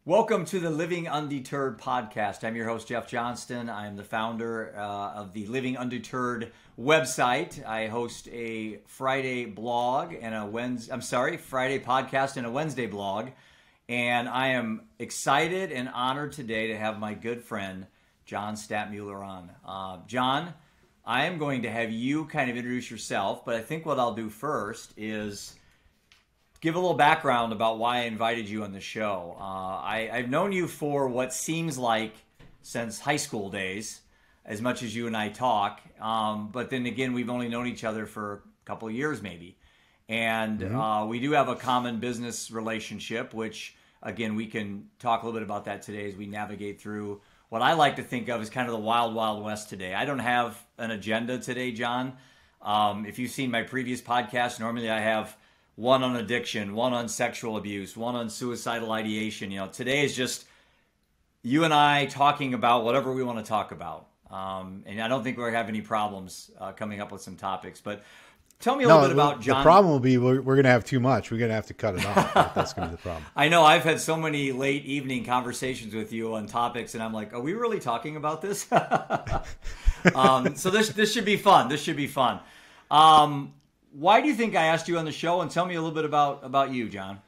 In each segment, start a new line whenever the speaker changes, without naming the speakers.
Welcome to the Living Undeterred podcast. I'm your host, Jeff Johnston. I'm the founder of the Living Undeterred website. I host a Friday blog and Friday podcast and a Wednesday blog. And I am excited and honored today to have my good friend, John Stadtmueller on. John, I am going to have you kind of introduce yourself, but I think what I'll do first is give a little background about why I invited you on the show. I've known you for what seems like since high school days, as much as you and I talk. But then again, we've only known each other for a couple of years maybe. And we do have a common business relationship, which, again, we can talk a little bit about that today as we navigate through what I like to think of as kind of the wild, wild west today. I don't have an agenda today, John. If you've seen my previous podcast, normally I have one on addiction, one on sexual abuse, one on suicidal ideation. Today is just you and I talking about whatever we want to talk about. And I don't think we're going to have any problems coming up with some topics. But tell me a little bit about John.
The problem will be we're going to have too much. We're going to have to cut it off. That's going to be the problem.
I know. I've had so many late evening conversations with you on topics, and I'm like, are we really talking about this? So this should be fun. This should be fun. Why do you think I asked you on the show? And tell me a little bit about you, John.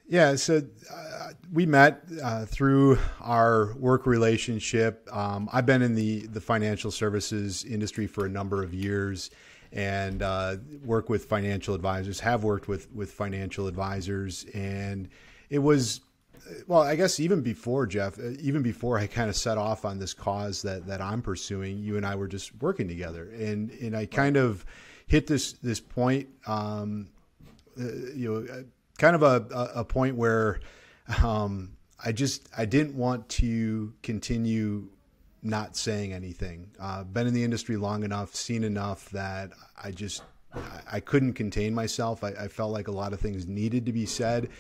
Yeah, so we met through our work relationship. I've been in the financial services industry for a number of years and work with financial advisors, have worked with financial advisors. And it was, well, I guess even before, Jeff, even before I kind of set off on this cause that I'm pursuing, you and I were just working together. And I kind of hit this point, kind of a point where I didn't want to continue not saying anything. Been in the industry long enough, seen enough that I couldn't contain myself. I felt like a lot of things needed to be said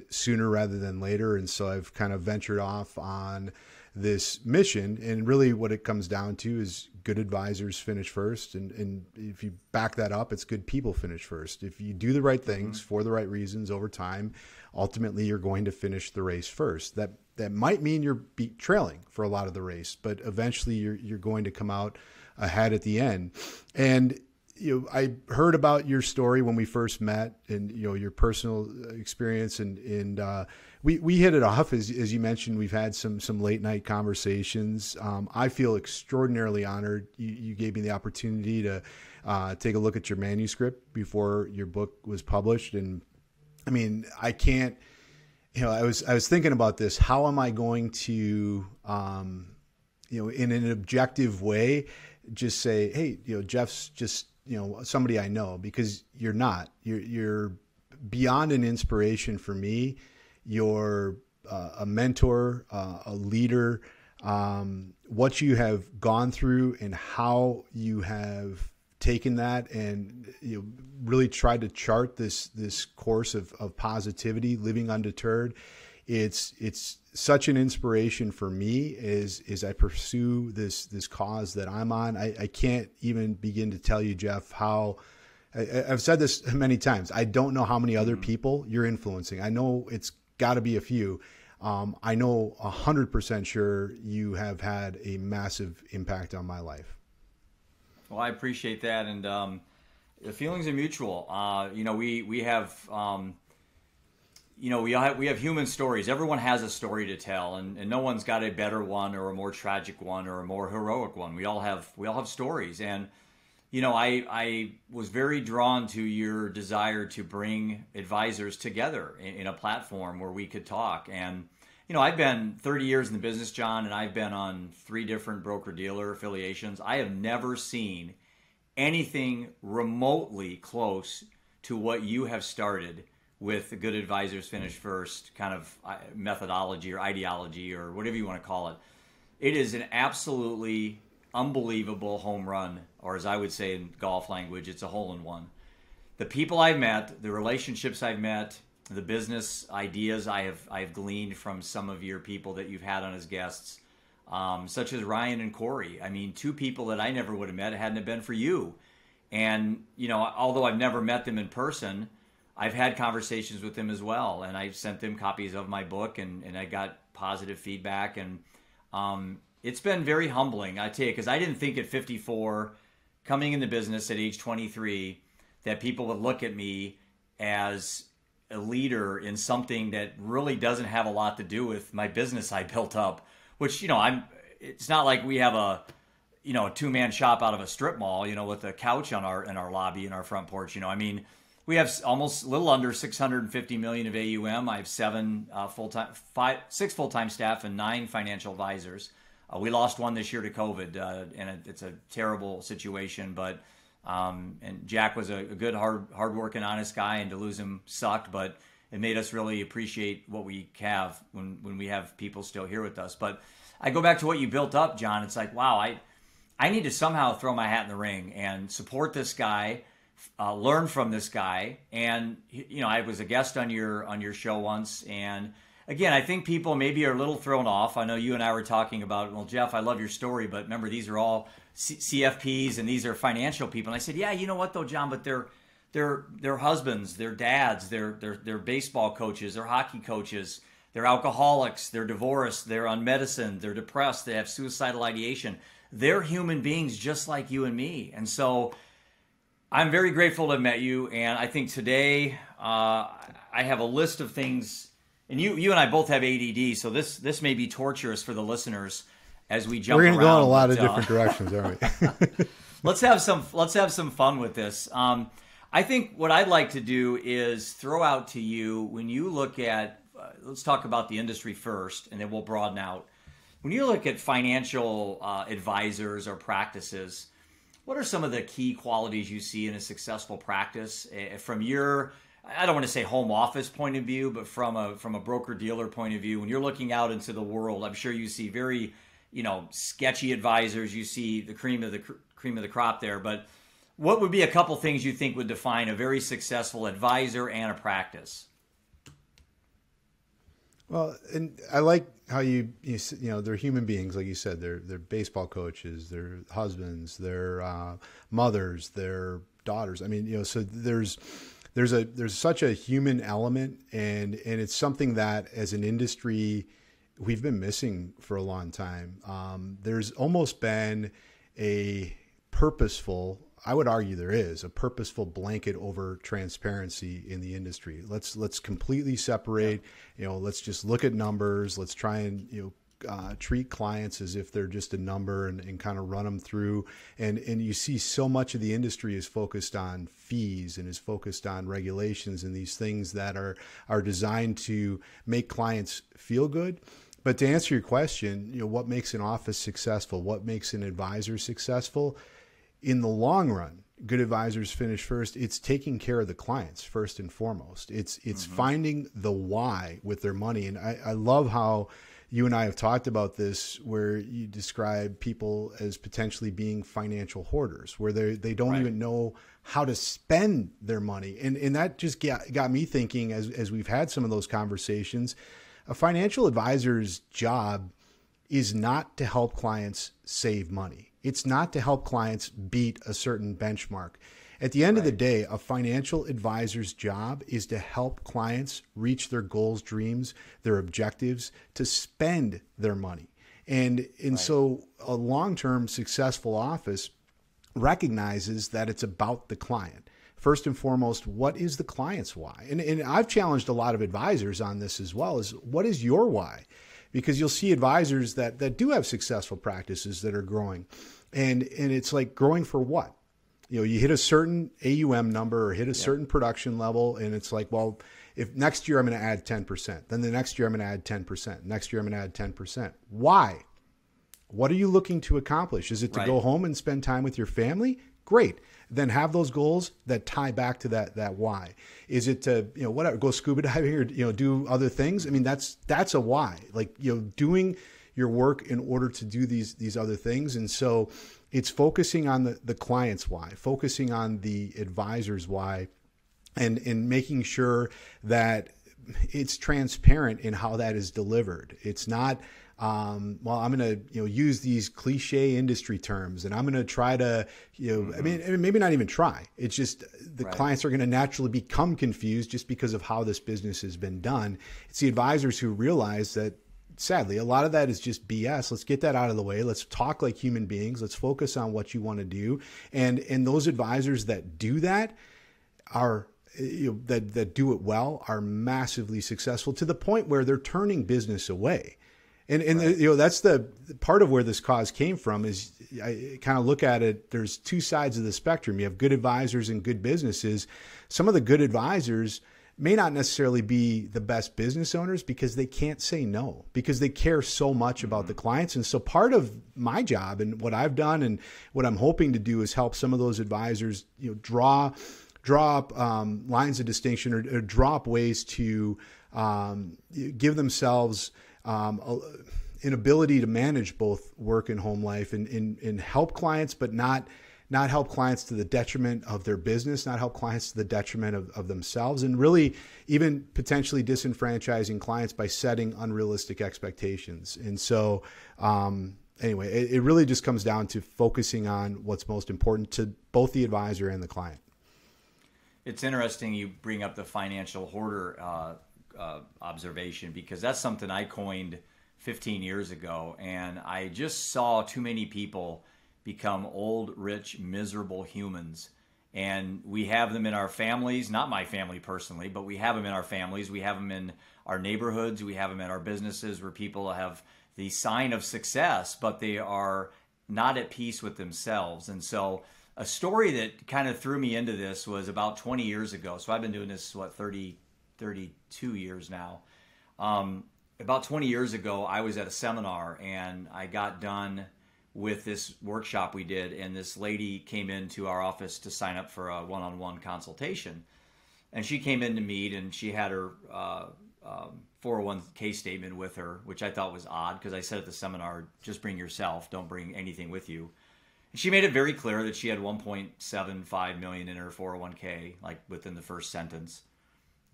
sooner rather than later. And so I've kind of ventured off on this mission, and really what it comes down to is good advisors finish first. And if you back that up, it's good people finish first. If you do the right things for the right reasons over time, ultimately you're going to finish the race first. That might mean you're trailing for a lot of the race, but eventually you're going to come out ahead at the end. And I heard about your story when we first met, and your personal experience, and we hit it off. As you mentioned, we've had some late night conversations. I feel extraordinarily honored. You gave me the opportunity to take a look at your manuscript before your book was published, and I mean, I can't. I was thinking about this. How am I going to, in an objective way, just say, hey, Jeff's just somebody I know, because you're not. You're beyond an inspiration for me. You're a mentor, a leader. What you have gone through and how you have taken that and really tried to chart this course of positivity, living undeterred. It's such an inspiration for me as I pursue this cause that I'm on. I can't even begin to tell you, Jeff, how I've said this many times. I don't know how many other people you're influencing. I know it's got to be a few. I know 100% sure you have had a massive impact on my life.
Well, I appreciate that, and the feelings are mutual. We have. We have human stories. Everyone has a story to tell, and no one's got a better one or a more tragic one or a more heroic one. We all have stories, and I was very drawn to your desire to bring advisors together in a platform where we could talk. And I've been 30 years in the business, John, and I've been on 3 different broker-dealer affiliations. I have never seen anything remotely close to what you have started with the good advisors finish first kind of methodology or ideology or whatever you want to call it. It is an absolutely unbelievable home run, or as I would say in golf language, it's a hole-in-one. The people I've met, the relationships I've met, the business ideas I have gleaned from some of your people that you've had on as guests, such as Ryan and Corey. I mean, 2 people that I never would have met hadn't it been for you. And, although I've never met them in person, I've had conversations with them as well, and I sent them copies of my book, and I got positive feedback, and it's been very humbling, I tell you, because I didn't think at 54, coming in the business at age 23, that people would look at me as a leader in something that really doesn't have a lot to do with my business I built up, which, it's not like we have a two-man shop out of a strip mall, with a couch in our lobby in our front porch. We have almost a little under 650 million of AUM. I have six full-time staff and 9 financial advisors. We lost one this year to COVID, and it's a terrible situation. But and Jack was a good, hard-working, honest guy, and to lose him sucked. But it made us really appreciate what we have when we have people still here with us. But I go back to what you built up, John. It's like, wow, I need to somehow throw my hat in the ring and support this guy. Learn from this guy, and I was a guest on your show once, and again, I think people maybe are a little thrown off. I know you and I were talking about, well, Jeff, I love your story, but remember, these are all CFPs, and these are financial people. And I said, yeah, you know what though, John, but they're husbands, they're dads, they're baseball coaches, they're hockey coaches, they're alcoholics, they're divorced, they're on medicine, they're depressed, they have suicidal ideation. They're human beings just like you and me, and so I'm very grateful to have met you, and I think today I have a list of things, and you and I both have ADD, so this may be torturous for the listeners as we jump around.
We're going to go in a lot of different directions, aren't we?
Let's have some fun with this. I think what I'd like to do is throw out to you, when you look at, let's talk about the industry first, and then we'll broaden out. When you look at financial advisors or practices, what are some of the key qualities you see in a successful practice from your, I don't want to say home office point of view, but from a broker-dealer point of view? When you're looking out into the world, I'm sure you see very, sketchy advisors. You see the cream of the crop there. But what would be a couple things you think would define a very successful advisor and a practice?
Well, and I like how you they're human beings, like you said. They're baseball coaches, they're husbands, they're mothers, they're daughters. So there's such a human element, and it's something that as an industry we've been missing for a long time. There's almost been a purposeful, I would argue there is a purposeful blanket over transparency in the industry. Let's completely separate, let's just look at numbers. Let's try and, treat clients as if they're just a number and kind of run them through. And you see so much of the industry is focused on fees and is focused on regulations and these things that are designed to make clients feel good. But to answer your question, what makes an office successful? What makes an advisor successful? In the long run, good advisors finish first. It's taking care of the clients first and foremost. It's finding the why with their money. And I love how you and I have talked about this, where you describe people as potentially being financial hoarders, where they don't even know how to spend their money. And that just got me thinking, as we've had some of those conversations, a financial advisor's job is not to help clients save money. It's not to help clients beat a certain benchmark. At the end of the day, a financial advisor's job is to help clients reach their goals, dreams, their objectives, to spend their money. And so a long-term successful office recognizes that it's about the client. First and foremost, what is the client's why? And I've challenged a lot of advisors on this as well, is what is your why? Because you'll see advisors that do have successful practices that are growing. And it's like, growing for what? You hit a certain AUM number or hit a certain production level, and it's like, well, if next year I'm going to add 10%, then the next year I'm going to add 10%, next year I'm going to add 10%. Why? What are you looking to accomplish? Is it to go home and spend time with your family? Great. Then have those goals that tie back to that why. Is it to, whatever, go scuba diving or, do other things? I mean, that's a why, like, doing your work in order to do these other things. And so it's focusing on the client's why, focusing on the advisor's why, and making sure that it's transparent in how that is delivered. It's not well, I'm going to, use these cliche industry terms, and I'm going to try to, I mean, maybe not even try. It's just the clients are going to naturally become confused just because of how this business has been done. It's the advisors who realize that, sadly, a lot of that is just BS. Let's get that out of the way. Let's talk like human beings. Let's focus on what you want to do. And those advisors that do that are, that do it well, are massively successful to the point where they're turning business away. And that's the part of where this cause came from. Is I kind of look at it, there's two sides of the spectrum. You have good advisors and good businesses. Some of the good advisors may not necessarily be the best business owners because they can't say no, because they care so much about the clients. And so part of my job and what I've done and what I'm hoping to do is help some of those advisors, draw up lines of distinction or draw up ways to give themselves an ability to manage both work and home life and help clients, but not help clients to the detriment of their business, not help clients to the detriment of themselves, and really even potentially disenfranchising clients by setting unrealistic expectations. And so anyway, it really just comes down to focusing on what's most important to both the advisor and the client.
It's interesting you bring up the financial hoarder observation, because that's something I coined 15 years ago, and I just saw too many people become old, rich, miserable humans. And we have them in our families, not my family personally, but we have them in our families. We have them in our neighborhoods. We have them in our businesses, where people have the sign of success, but they are not at peace with themselves. And so a story that kind of threw me into this was about 20 years ago. So I've been doing this, 32 years now. About 20 years ago, I was at a seminar, and I got done with this workshop we did, and this lady came into our office to sign up for a one-on-one consultation. And she came in to meet, and she had her 401k statement with her, which I thought was odd, because I said at the seminar, just bring yourself, don't bring anything with you. And she made it very clear that she had $1.75 million in her 401k, like within the first sentence.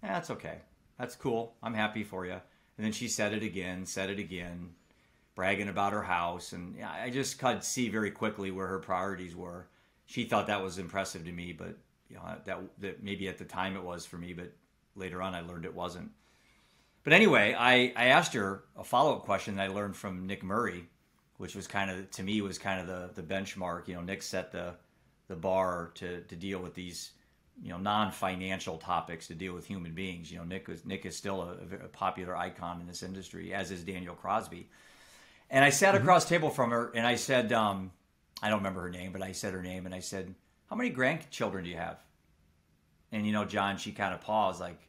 That's okay. That's cool. I'm happy for you. And then she said it again, bragging about her house. And I just could see very quickly where her priorities were. She thought that was impressive to me, but that maybe at the time it was for me, but later on I learned it wasn't. But anyway, I asked her a follow-up question that I learned from Nick Murray, which was kind of, to me, was kind of the benchmark. Nick set the bar to deal with these non-financial topics, to deal with human beings. Nick is still a popular icon in this industry, as is Daniel Crosby. And I sat across the table from her, and I said, I don't remember her name, but I said her name, and I said, how many grandchildren do you have? And John, she kind of paused, like,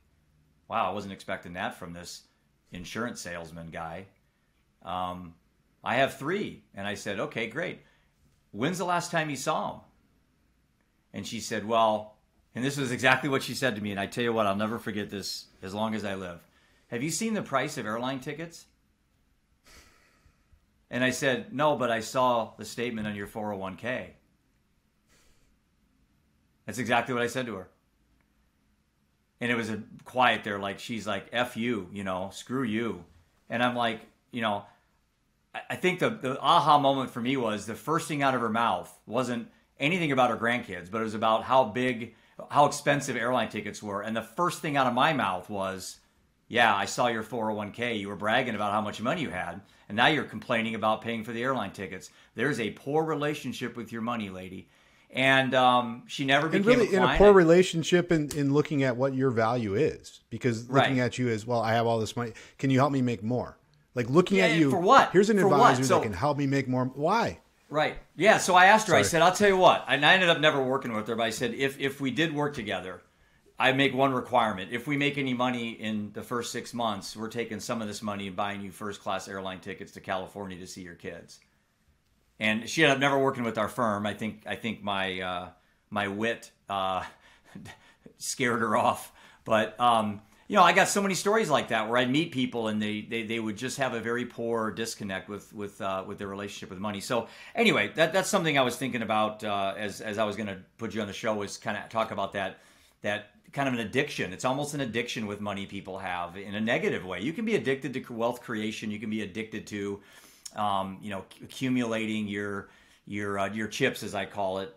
wow, I wasn't expecting that from this insurance salesman guy. I have 3. And I said, okay, great. When's the last time you saw them? And she said, well, and this was exactly what she said to me, and I tell you what, I'll never forget this as long as I live. Have you seen the price of airline tickets? And I said, no, but I saw the statement on your 401k. That's exactly what I said to her. And it was a quiet there, like she's like, F you, screw you. And I'm like, I think the aha moment for me was the first thing out of her mouth wasn't anything about her grandkids, but it was about how expensive airline tickets were. And the first thing out of my mouth was, yeah, I saw your 401k. You were bragging about how much money you had, and now you're complaining about paying for the airline tickets. There's a poor relationship with your money, lady. And she never became
really
a client.
In a poor relationship in looking at what your value is, because looking at you as, well, I have all this money. Can you help me make more? Like looking at you.
For what?
Here's an advisor that can help me make more. Why?
Right. Yeah. So I asked her, I said, I'll tell you what, and I ended up never working with her, but I said, if we did work together, I make one requirement. If we make any money in the first 6 months, we're taking some of this money and buying you first-class airline tickets to California to see your kids. And she ended up never working with our firm. I think my wit scared her off. But I got so many stories like that where I'd meet people and they would just have a very poor disconnect with their relationship with money. So anyway, that's something I was thinking about as I was going to put you on the show, was kind of talk about that kind of an addiction. It's almost an addiction with money people have in a negative way. You can be addicted to wealth creation. You can be addicted to, accumulating your chips, as I call it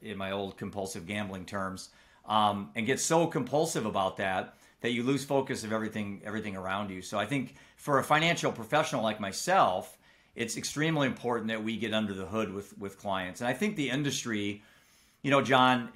in my old compulsive gambling terms, and get so compulsive about that you lose focus of everything around you. So I think for a financial professional like myself, it's extremely important that we get under the hood with clients. And I think the industry, John,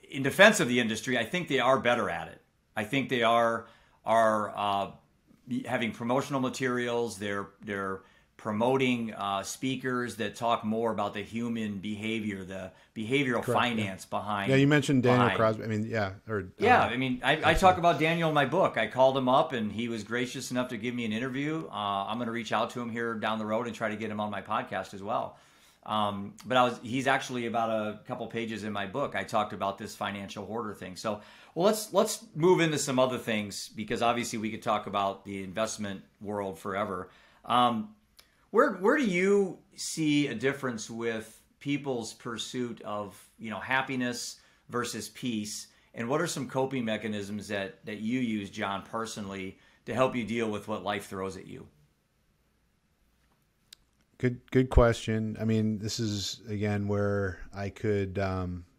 in defense of the industry, I think they are better at it. I think they are having promotional materials. They're promoting speakers that talk more about the human behavior, the behavioral
Correct,
finance behind.
Yeah, you mentioned Daniel Crosby. I mean,
I talk about Daniel in my book. I called him up, and he was gracious enough to give me an interview. I'm going to reach out to him here down the road and try to get him on my podcast as well. He's actually about a couple pages in my book. I talked about this financial hoarder thing. So, well, let's move into some other things, because obviously we could talk about the investment world forever. Where do you see a difference with people's pursuit of happiness versus peace, and what are some coping mechanisms that you use, John, personally, to help you deal with what life throws at you?
Good question. I mean, this is again where I could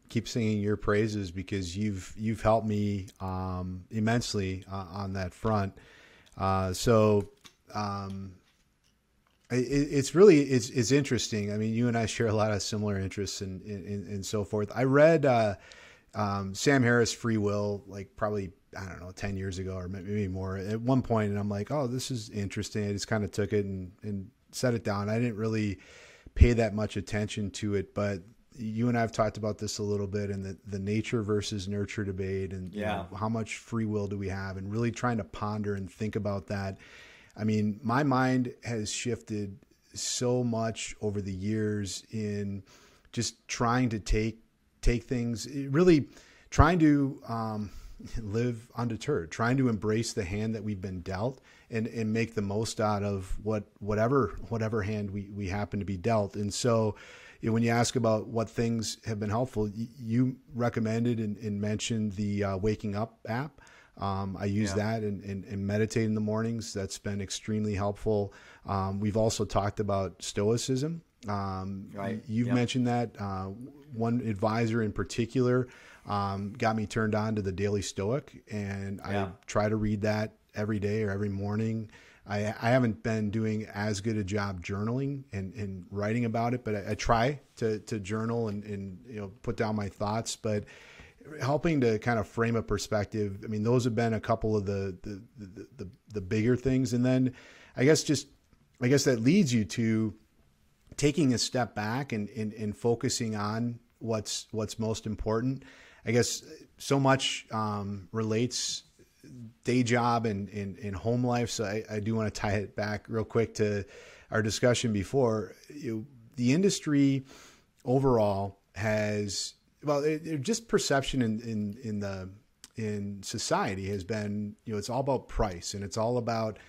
keep singing your praises, because you've helped me immensely on that front. It's interesting. I mean, you and I share a lot of similar interests and so forth. I read Sam Harris' Free Will, like probably, I don't know, 10 years ago or maybe more at one point. And I'm like, oh, this is interesting. I just kind of took it and set it down. I didn't really pay that much attention to it, but you and I have talked about this a little bit, and the nature versus nurture debate, and how much free will do we have, and really trying to ponder and think about that. I mean, my mind has shifted so much over the years in just trying to take things, really trying to live undeterred, trying to embrace the hand that we've been dealt, and make the most out of whatever hand we happen to be dealt. And so, when you ask about what things have been helpful, you recommended and mentioned the Waking Up app. I use that and meditate in the mornings. That's been extremely helpful. We've also talked about Stoicism. You've mentioned that. One advisor in particular got me turned on to the Daily Stoic, and I try to read that every day or every morning. I haven't been doing as good a job journaling and writing about it, but I try to journal and put down my thoughts. But helping to kind of frame a perspective, I mean, those have been a couple of the bigger things. And then I guess that leads you to taking a step back and focusing on what's most important. I guess so much relates day job and home life. So I do want to tie it back real quick to our discussion before. The industry overall has, just perception in society has been, it's all about price, and it's all about,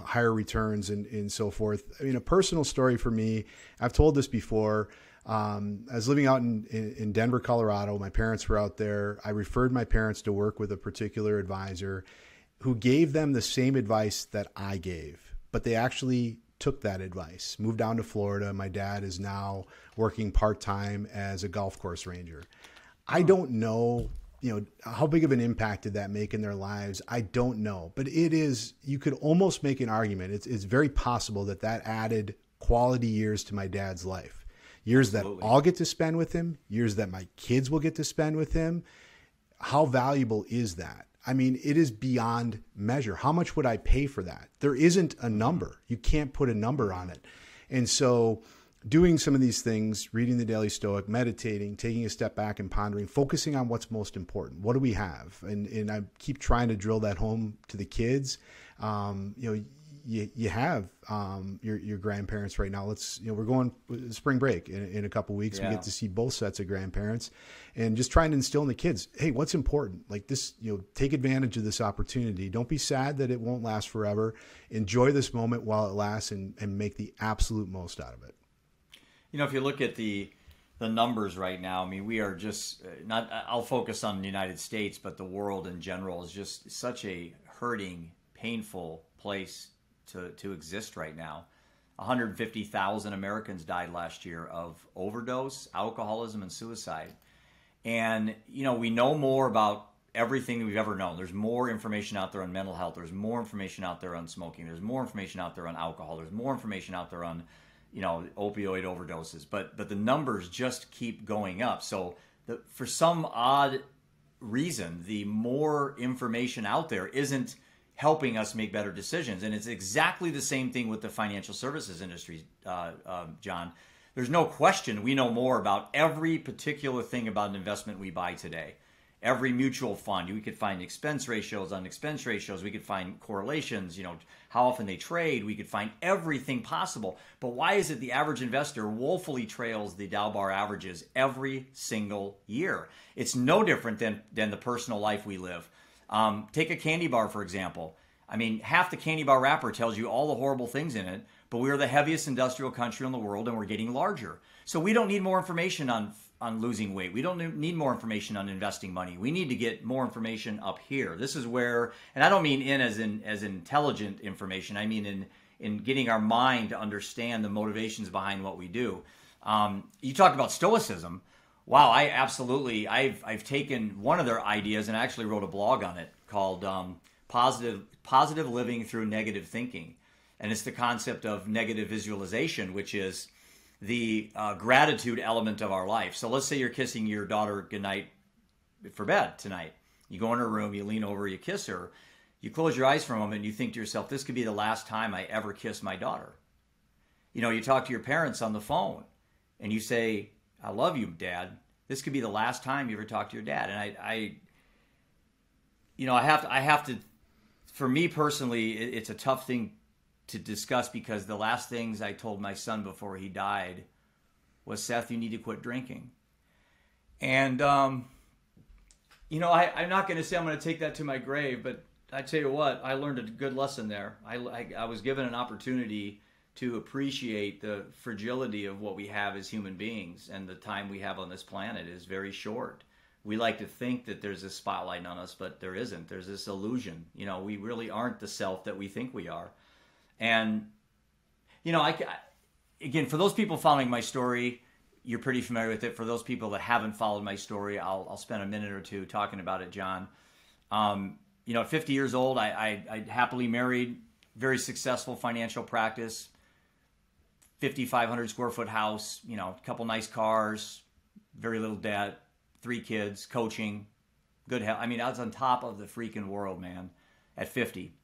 higher returns and so forth. I mean, a personal story for me, I've told this before. I was living out in Denver, Colorado. My parents were out there. I referred my parents to work with a particular advisor who gave them the same advice that I gave, but they actually took that advice, moved down to Florida. My dad is now working part-time as a golf course ranger. I don't know, how big of an impact did that make in their lives? I don't know, but you could almost make an argument. It's very possible that added quality years to my dad's life. Years Absolutely. That I'll get to spend with him, years that my kids will get to spend with him. How valuable is that? I mean, it is beyond measure. How much would I pay for that? There isn't a number. You can't put a number on it. And so doing some of these things, reading the Daily Stoic, meditating, taking a step back and pondering, focusing on what's most important. What do we have? And I keep trying to drill that home to the kids. You have your grandparents right now. We're going spring break in a couple of weeks. Yeah. We get to see both sets of grandparents, and just trying to instill in the kids, hey, what's important? Like this, take advantage of this opportunity. Don't be sad that it won't last forever. Enjoy this moment while it lasts, and make the absolute most out of it.
If you look at the the numbers right now. I mean, we are just I'll focus on the United States, but the world in general is just such a hurting, painful place to exist right now. 150,000 Americans died last year of overdose, alcoholism, and suicide. And, we know more about everything we've ever known. There's more information out there on mental health. There's more information out there on smoking. There's more information out there on alcohol. There's more information out there on, opioid overdoses. But the numbers just keep going up. So for some odd reason, the more information out there isn't helping us make better decisions. And it's exactly the same thing with the financial services industry, John. There's no question we know more about every particular thing about an investment we buy today. Every mutual fund, we could find expense ratios on expense ratios. We could find correlations, how often they trade. We could find everything possible. But why is it the average investor woefully trails the Dow bar averages every single year? It's no different than the personal life we live. Take a candy bar, for example. I mean, half the candy bar wrapper tells you all the horrible things in it, but we are the heaviest industrial country in the world, and we're getting larger. So we don't need more information on losing weight. We don't need more information on investing money. We need to get more information up here. This is where, and I don't mean as intelligent information. I mean in getting our mind to understand the motivations behind what we do. You talked about Stoicism. Wow, I've taken one of their ideas and I actually wrote a blog on it called Positive Living Through Negative Thinking. And it's the concept of negative visualization, which is the gratitude element of our life. So let's say you're kissing your daughter goodnight for bed tonight. You go in her room, you lean over, you kiss her. You close your eyes for a moment and you think to yourself, this could be the last time I ever kiss my daughter. You talk to your parents on the phone and you say, I love you, Dad. This could be the last time you ever talk to your dad. And I have to, for me personally, it's a tough thing to discuss because the last things I told my son before he died was, Seth, you need to quit drinking. And, I'm not going to say I'm going to take that to my grave, but I tell you what, I learned a good lesson there. I was given an opportunity to appreciate the fragility of what we have as human beings, and the time we have on this planet is very short. We like to think that there's a spotlight on us, but there isn't. There's this illusion. We really aren't the self that we think we are. And, again, for those people following my story, you're pretty familiar with it. For those people that haven't followed my story, I'll spend a minute or two talking about it, John. At 50 years old, I happily married, very successful financial practice, 5,500 square foot house, a couple nice cars, very little debt, 3 kids, coaching, good health. I mean, I was on top of the freaking world, man, at 50.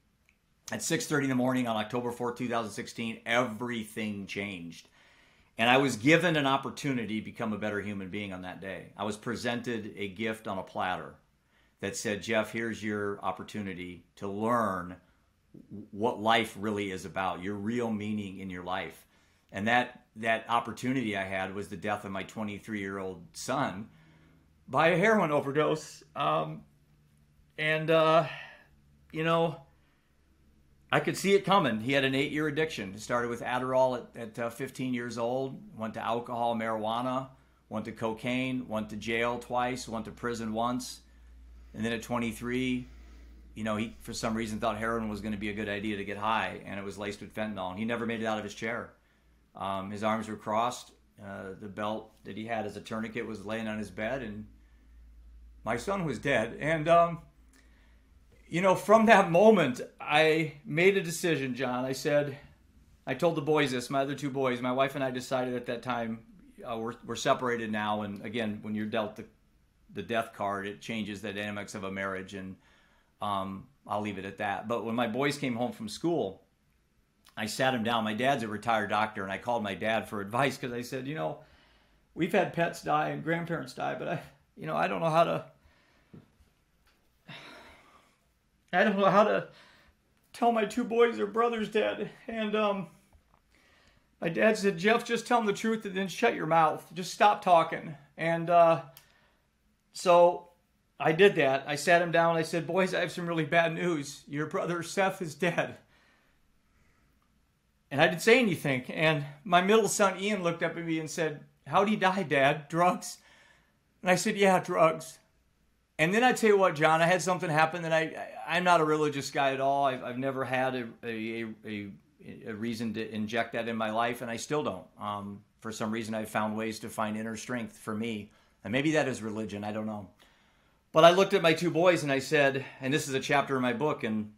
At 6:30 in the morning on October 4th, 2016, everything changed. And I was given an opportunity to become a better human being on that day. I was presented a gift on a platter that said, Jeff, here's your opportunity to learn what life really is about, your real meaning in your life. And that opportunity I had was the death of my 23-year-old son by a heroin overdose. I could see it coming. He had an 8-year addiction. It started with Adderall at 15 years old, went to alcohol, marijuana, went to cocaine, went to jail twice, went to prison once. And then at 23, he, for some reason, thought heroin was going to be a good idea to get high, and it was laced with fentanyl. And he never made it out of his chair. His arms were crossed. The belt that he had as a tourniquet was laying on his bed, and my son was dead. And, from that moment, I made a decision, John. I told the boys this, my other 2 boys. My wife and I decided at that time, we're separated now. And again, when you're dealt the death card, it changes the dynamics of a marriage. And I'll leave it at that. But when my boys came home from school, I sat them down. My dad's a retired doctor, and I called my dad for advice because I said, we've had pets die and grandparents die, but I don't know how to tell my 2 boys their brother's dead. And my dad said, Jeff, just tell them the truth and then shut your mouth. Just stop talking. And so I did that. I sat him down and I said, boys, I have some really bad news. Your brother Seth is dead. And I didn't say anything. And my middle son Ian looked up at me and said, how'd he die, Dad? Drugs? And I said, yeah, drugs. And then I tell you what, John, I had something happen that I'm not a religious guy at all. I've never had a reason to inject that in my life, and I still don't. For some reason, I've found ways to find inner strength for me. And maybe that is religion, I don't know. But I looked at my two boys and I said, and this is a chapter in my book, and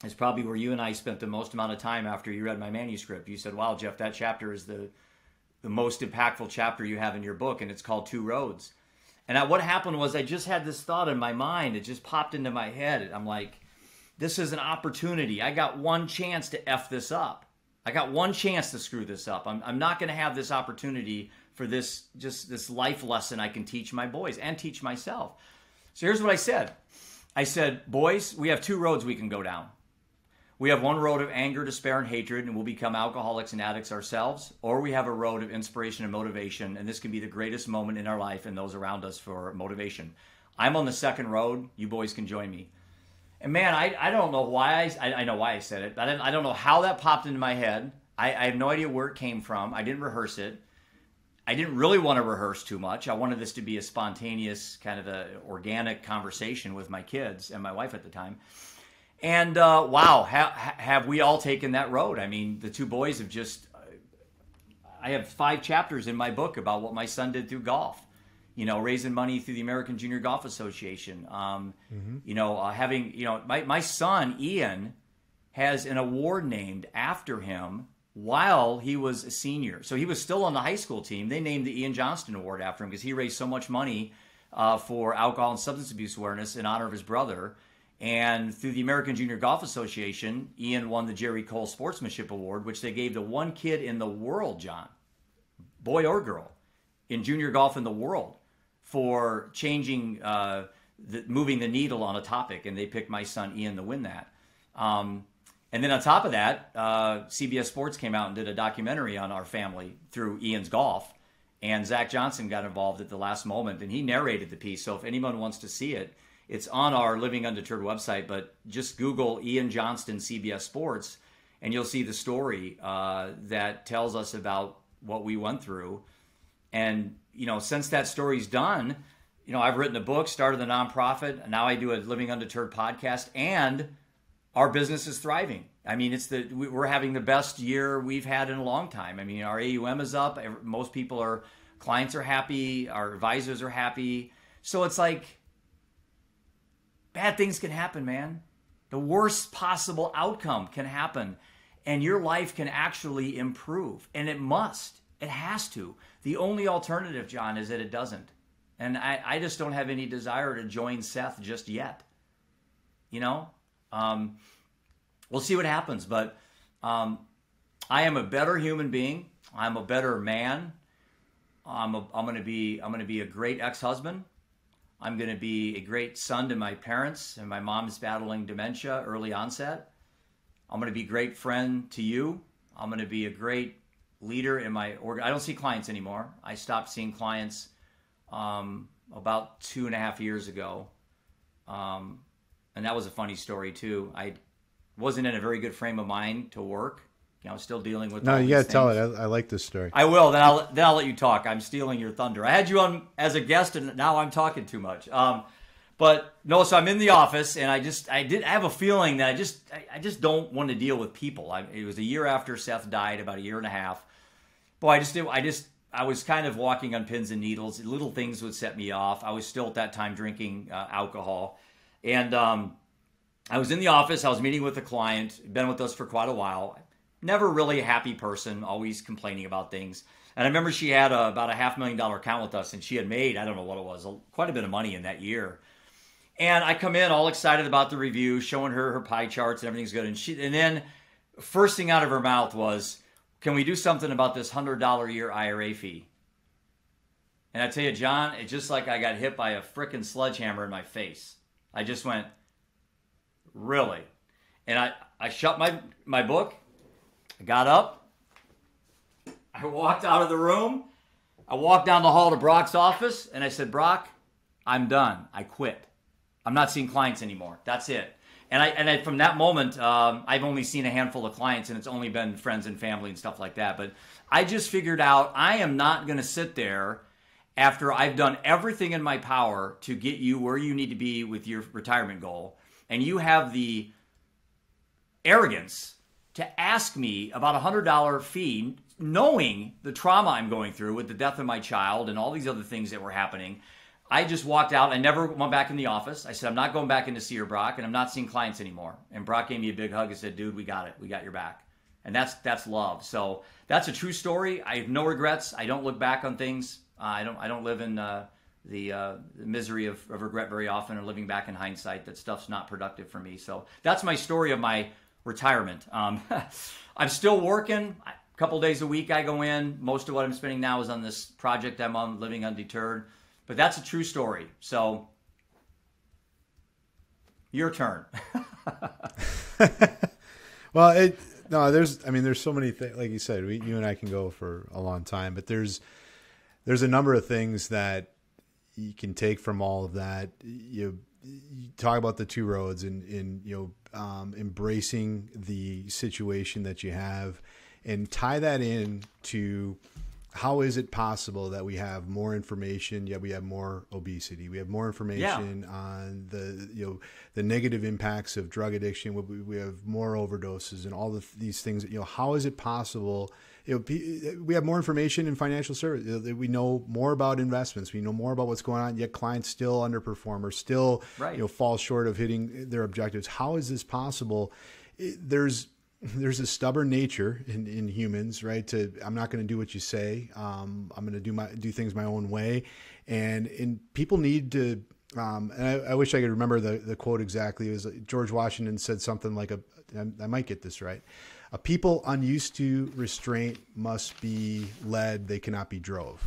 it's probably where you and I spent the most amount of time after you read my manuscript. You said, wow, Jeff, that chapter is the most impactful chapter you have in your book, and it's called Two Roads. And what happened was I just had this thought in my mind. It just popped into my head. I'm like, this is an opportunity. I got one chance to F this up. I got one chance to screw this up. I'm not going to have this opportunity for this life lesson I can teach my boys and teach myself. So here's what I said. I said, boys, we have two roads we can go down. We have one road of anger, despair, and hatred, and we'll become alcoholics and addicts ourselves. Or we have a road of inspiration and motivation, and this can be the greatest moment in our life and those around us for motivation. I'm on the second road. You boys can join me. And man, I don't know why. I know why I said it. I don't know how that popped into my head. I have no idea where it came from. I didn't rehearse it. I didn't really want to rehearse too much. I wanted this to be a spontaneous, kind of a organic conversation with my kids and my wife at the time. And wow, have we all taken that road? I mean, the two boys have just, I have 5 chapters in my book about what my son did through golf, raising money through the American Junior Golf Association. My son, Ian, has an award named after him while he was a senior. So he was still on the high school team. They named the Ian Johnston Award after him because he raised so much money for alcohol and substance abuse awareness in honor of his brother. And through the American Junior Golf Association, Ian won the Jerry Cole Sportsmanship Award, which they gave to one kid in the world, John, boy or girl, in junior golf in the world for changing, moving the needle on a topic. And they picked my son, Ian, to win that. And then on top of that, CBS Sports came out and did a documentary on our family through Ian's golf. And Zach Johnson got involved at the last moment, and he narrated the piece. So if anyone wants to see it, it's on our Living Undeterred website, but just Google Ian Johnston CBS Sports, and you'll see the story that tells us about what we went through. And, since that story's done, I've written a book, started a nonprofit, and now I do a Living Undeterred podcast, and our business is thriving. I mean, we're having the best year we've had in a long time. I mean, our AUM is up. Most clients are happy. Our advisors are happy. So it's like, bad things can happen, man. The worst possible outcome can happen, and your life can actually improve. And it must. It has to. The only alternative, John, is that it doesn't. And I just don't have any desire to join Seth just yet. We'll see what happens. But I am a better human being. I'm a better man. I'm going to be a great ex-husband. I'm going to be a great son to my parents, and my mom's battling dementia, early onset. I'm going to be a great friend to you. I'm going to be a great leader in my org. I don't see clients anymore. I stopped seeing clients about 2.5 years ago. And that was a funny story too. I wasn't in a very good frame of mind to work. I was still dealing with.
No, you got to tell it. I like this story.
I will. Then I'll let you talk. I'm stealing your thunder. I had you on as a guest, and now I'm talking too much. But no. So I'm in the office, and I have a feeling that I just don't want to deal with people. It was a year after Seth died, about a year and a half. Boy, I was kind of walking on pins and needles. Little things would set me off. I was still at that time drinking alcohol, and I was in the office. I was meeting with a client. Been with us for quite a while. Never really a happy person, always complaining about things. And I remember she had about a $500,000 account with us, and she had made, I don't know what it was, quite a bit of money in that year. And I come in all excited about the review, showing her pie charts and everything's good. And then first thing out of her mouth was, can we do something about this $100 a year IRA fee? And I tell you, John, it's just like I got hit by a frickin' sledgehammer in my face. I just went, really? And I shut my book. I got up, I walked out of the room, I walked down the hall to Brock's office, and I said, Brock, I'm done. I quit. I'm not seeing clients anymore. That's it. And from that moment, I've only seen a handful of clients, and it's only been friends and family and stuff like that. But I just figured out I am not going to sit there after I've done everything in my power to get you where you need to be with your retirement goal, and you have the arrogance to ask me about a $100 fee, knowing the trauma I'm going through with the death of my child and all these other things that were happening. I just walked out. I never went back in the office. I said, I'm not going back in to see her, Brock, and I'm not seeing clients anymore. And Brock gave me a big hug and said, dude, we got it. We got your back. And that's love. So that's a true story. I have no regrets. I don't look back on things. I don't live in the misery of regret very often, or living back in hindsight. That stuff's not productive for me. So that's my story of my retirement. I'm still working. A couple days a week I go in. Most of what I'm spending now is on this project I'm on, Living Undeterred. But that's a true story. So, your turn.
Well, there's so many things. Like you said, you and I can go for a long time. But there's a number of things that you can take from all of that. You talk about the two roads, and embracing the situation that you have, and tie that in to how is it possible that we have more information, yet we have more obesity? We have more information on the negative impacts of drug addiction. We have more overdoses and all these things. How is it possible? We have more information in financial service. We know more about investments. We know more about what's going on, yet clients still underperform or still fall short of hitting their objectives. How is this possible? There's a stubborn nature in humans, right? I'm not going to do what you say. I'm going to do things my own way, and people need to. And I wish I could remember the quote exactly. It was George Washington said something like I might get this right. A people unused to restraint must be led; they cannot be drove.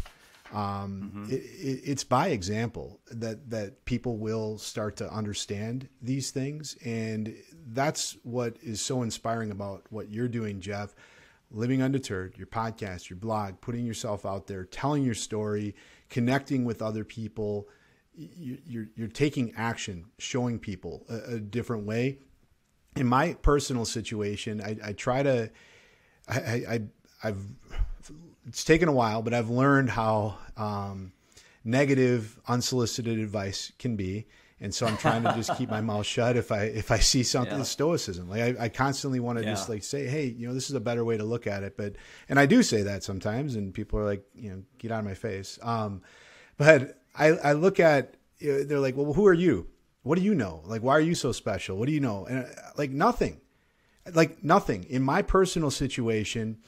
It's by example that people will start to understand these things. And that's what is so inspiring about what you're doing, Jeff. Living Undeterred, your podcast, your blog, putting yourself out there, telling your story, connecting with other people. You're taking action, showing people a different way. In my personal situation, I try to, I've it's taken a while, but I've learned how negative, unsolicited advice can be. And so I'm trying to just keep my mouth shut if I see something. Stoicism. Like I constantly want to just like say, hey, this is a better way to look at it. And I do say that sometimes, and people are like, get out of my face. But I look at, they're like, well, who are you? What do you know? Like, why are you so special? What do you know? And like nothing. In my personal situation,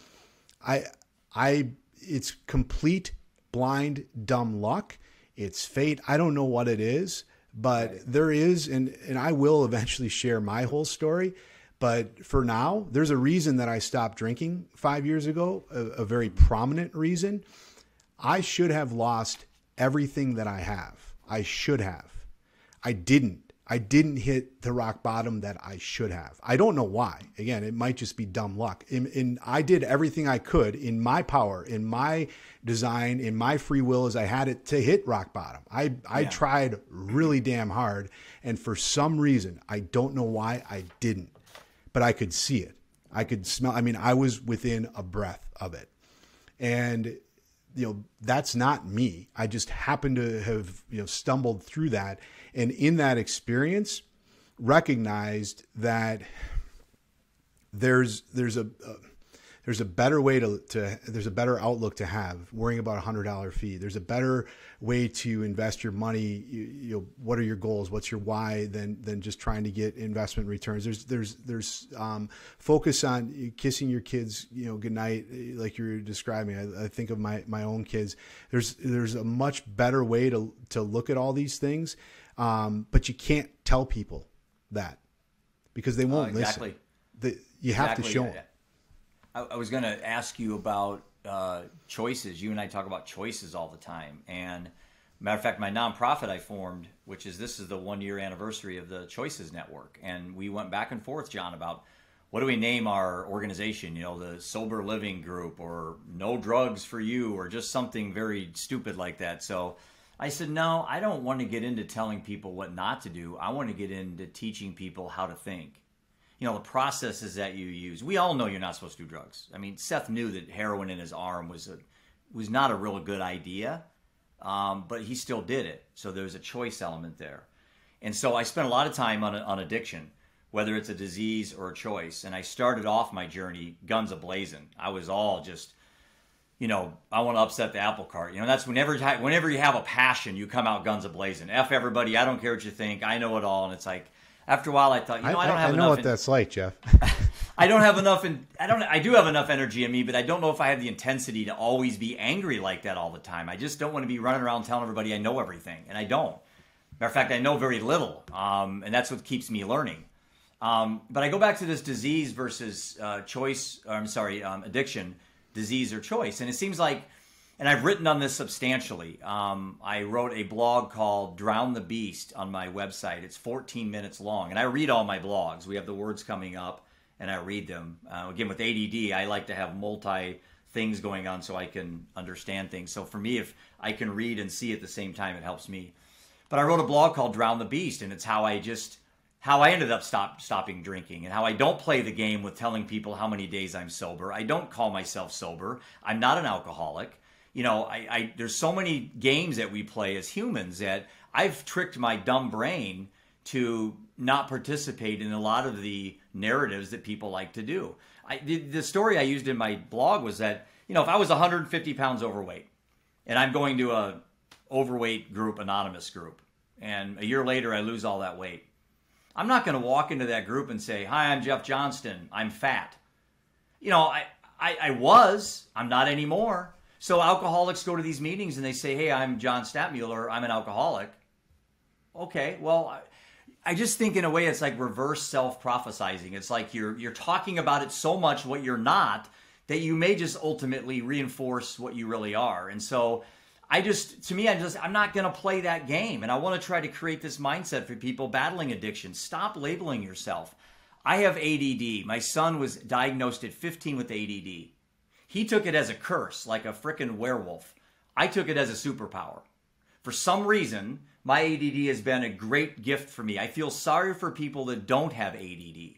it's complete blind, dumb luck. It's fate. I don't know what it is, but there is, and I will eventually share my whole story. But for now, there's a reason that I stopped drinking 5 years ago, a very prominent reason. I should have lost everything that I have. I should have. I didn't hit the rock bottom that I should have. I don't know why. Again, it might just be dumb luck. And I did everything I could in my power, in my design, in my free will as I had it to hit rock bottom. I tried really damn hard. And for some reason, I don't know why I didn't, but I could see it. I could smell. I was within a breath of it. And that's not me. I just happened to have, stumbled through that. And in that experience, recognized that there's a better way there's a better outlook to have worrying about $100 fee. There's a better way to invest your money. What are your goals? What's your why than just trying to get investment returns? There's focus on kissing your kids, goodnight, like you were describing. I think of my own kids. There's a much better way to look at all these things. But you can't tell people that because they won't listen. You have to show them.
I was going to ask you about choices. You and I talk about choices all the time. And matter of fact, my nonprofit I formed, this is the 1 year anniversary of the Choices Network. And we went back and forth, John, about what do we name our organization? The Sober Living Group or No Drugs for You or just something very stupid like that. So I said, no, I don't want to get into telling people what not to do. I want to get into teaching people how to think. You know, the processes that you use. We all know you're not supposed to do drugs. I mean, Seth knew that heroin in his arm was not a real good idea, but he still did it. So there's a choice element there. And so I spent a lot of time on addiction, whether it's a disease or a choice. And I started off my journey guns a-blazing. I was all just, you know, I want to upset the apple cart. You know, that's whenever you have a passion, you come out guns a-blazing. F everybody, I don't care what you think, I know it all. And it's like, after a while, I thought, I don't have enough.
I know what that's like, Jeff.
I don't have enough, I do have enough energy in me, but I don't know if I have the intensity to always be angry like that all the time. I just don't want to be running around telling everybody I know everything, and I don't. Matter of fact, I know very little, and that's what keeps me learning. But I go back to this disease versus addiction, disease or choice, and it seems like. And I've written on this substantially. I wrote a blog called Drown the Beast on my website. It's 14 minutes long. And I read all my blogs. We have the words coming up, and I read them. Again, with ADD, I like to have multi things going on so I can understand things. So for me, if I can read and see at the same time, it helps me. But I wrote a blog called Drown the Beast, and it's how I ended up stopping drinking, and how I don't play the game with telling people how many days I'm sober. I don't call myself sober. I'm not an alcoholic. You know, there's so many games that we play as humans that I've tricked my dumb brain to not participate in a lot of the narratives that people like to do. The story I used in my blog was that, you know, if I was 150 pounds overweight and I'm going to a overweight group, anonymous group, and a year later I lose all that weight, I'm not going to walk into that group and say, hi, I'm Jeff Johnston, I'm fat. You know, I'm not anymore. So alcoholics go to these meetings and they say, hey, I'm John Stadtmueller, I'm an alcoholic. Okay, well, I just think in a way it's like reverse self-prophesizing. It's like you're talking about it so much what you're not that you may just ultimately reinforce what you really are. And so I'm not going to play that game. And I want to try to create this mindset for people battling addiction. Stop labeling yourself. I have ADD. My son was diagnosed at 15 with ADD. He took it as a curse, like a frickin' werewolf. I took it as a superpower. For some reason, my ADD has been a great gift for me. I feel sorry for people that don't have ADD.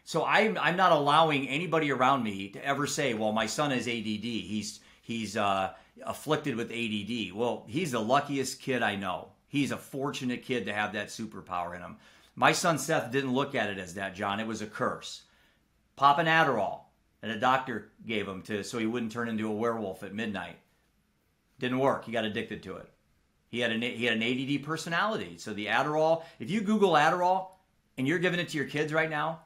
So I'm not allowing anybody around me to ever say, well, my son has ADD. He's afflicted with ADD. Well, he's the luckiest kid I know. He's a fortunate kid to have that superpower in him. My son Seth didn't look at it as that, John. It was a curse. Pop an Adderall. And a doctor gave him so he wouldn't turn into a werewolf at midnight. Didn't work. He got addicted to it. He had an ADD personality. So the Adderall, if you Google Adderall and you're giving it to your kids right now,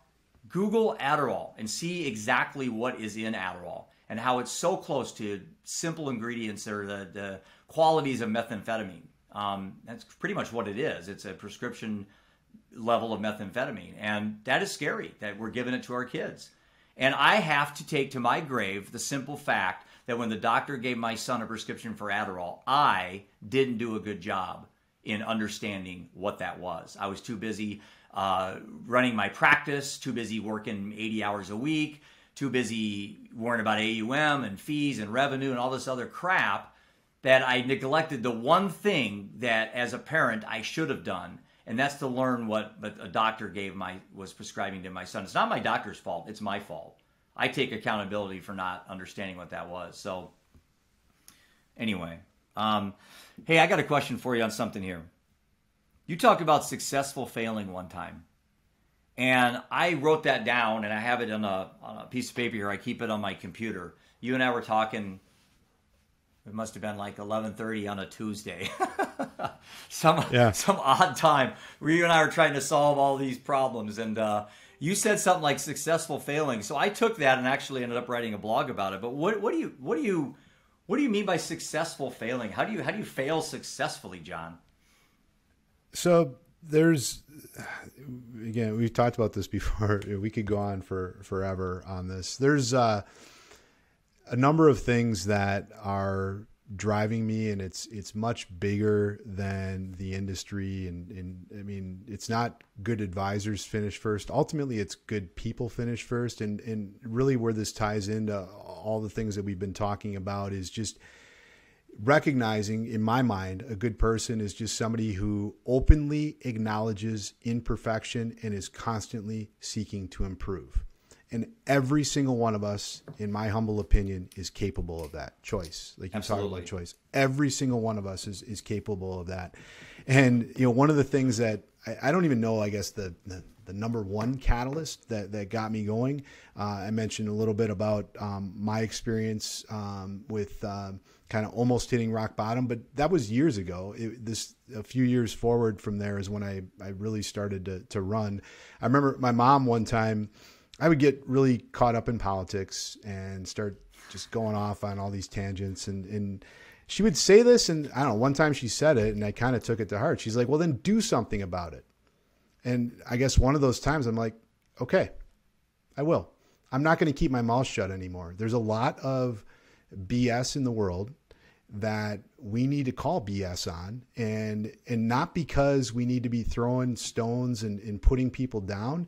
Google Adderall and see exactly what is in Adderall and how it's so close to simple ingredients or the qualities of methamphetamine. That's pretty much what it is. It's a prescription level of methamphetamine. And that is scary that we're giving it to our kids. And I have to take to my grave the simple fact that when the doctor gave my son a prescription for Adderall, I didn't do a good job in understanding what that was. I was too busy running my practice, too busy working 80 hours a week, too busy worrying about AUM and fees and revenue and all this other crap that I neglected the one thing that as a parent I should have done. And that's to learn what a doctor was prescribing to my son. It's not my doctor's fault. It's my fault. I take accountability for not understanding what that was. So anyway, hey, I got a question for you on something here. You talked about successful failing one time. And I wrote that down, and I have it on a piece of paper here. I keep it on my computer. You and I were talking. It must have been like 11:30 on a Tuesday. some odd time where you and I were trying to solve all these problems. And you said something like successful failing. So I took that and actually ended up writing a blog about it. But what do you mean by successful failing? How do you fail successfully, John?
So there's, again, we've talked about this before. We could go on for forever on this. There's a number of things that are driving me, and it's much bigger than the industry. And I mean, it's not good advisors finish first. Ultimately, it's good people finish first. And really where this ties into all the things that we've been talking about is just recognizing, in my mind, a good person is just somebody who openly acknowledges imperfection and is constantly seeking to improve. And every single one of us, in my humble opinion, is capable of that choice. Like you talk about choice. Every single one of us is capable of that. And, one of the things that I don't even know, I guess, the number one catalyst that got me going. I mentioned a little bit about my experience with kind of almost hitting rock bottom, but that was years ago. A few years forward from there is when I really started to run. I remember my mom one time, I would get really caught up in politics and start just going off on all these tangents. And she would say this, and I don't know, one time she said it and I kind of took it to heart. She's like, well, then do something about it. And I guess one of those times I'm like, okay, I will. I'm not going to keep my mouth shut anymore. There's a lot of BS in the world that we need to call BS on, and not because we need to be throwing stones and putting people down.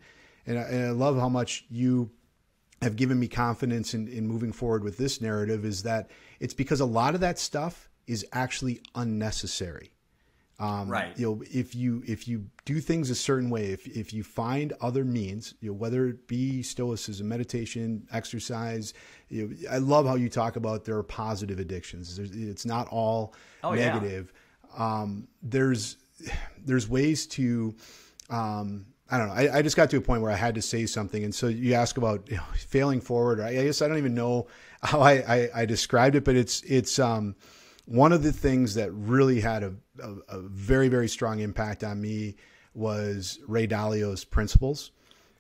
And I love how much you have given me confidence in moving forward with this narrative, is that it's because a lot of that stuff is actually unnecessary.
Right.
If you do things a certain way, if you find other means, whether it be stoicism, meditation, exercise, I love how you talk about there are positive addictions. It's not all negative. Yeah. There's ways to, I don't know. I just got to a point where I had to say something. And so you ask about failing forward. I guess I don't even know how I described it, but it's one of the things that really had a very, very strong impact on me was Ray Dalio's principles.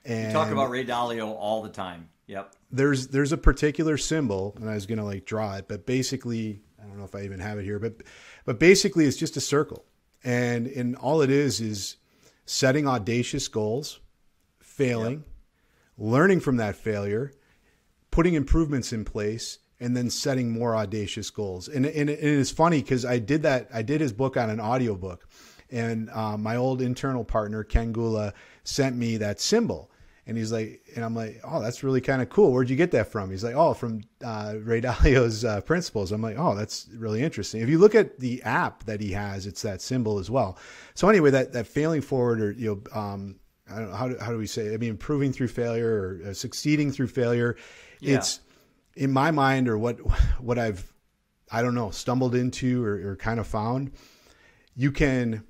And
you talk about Ray Dalio all the time. Yep.
There's a particular symbol, and I was going to draw it, but basically, I don't know if I even have it here, but basically it's just a circle. And all it is setting audacious goals, failing, learning from that failure, putting improvements in place, and then setting more audacious goals. And it's funny because I did his book on an audiobook, and my old internal partner, Ken Gula, sent me that symbol. And he's like, and I'm like, oh, that's really kind of cool. Where'd you get that from? He's like, oh, from Ray Dalio's principles. I'm like, oh, that's really interesting. If you look at the app that he has, it's that symbol as well. So anyway, that failing forward, or I don't know, how do we say it? I mean, improving through failure, or succeeding through failure. Yeah. It's in my mind, or what I've, I don't know, stumbled into or kind of found. You can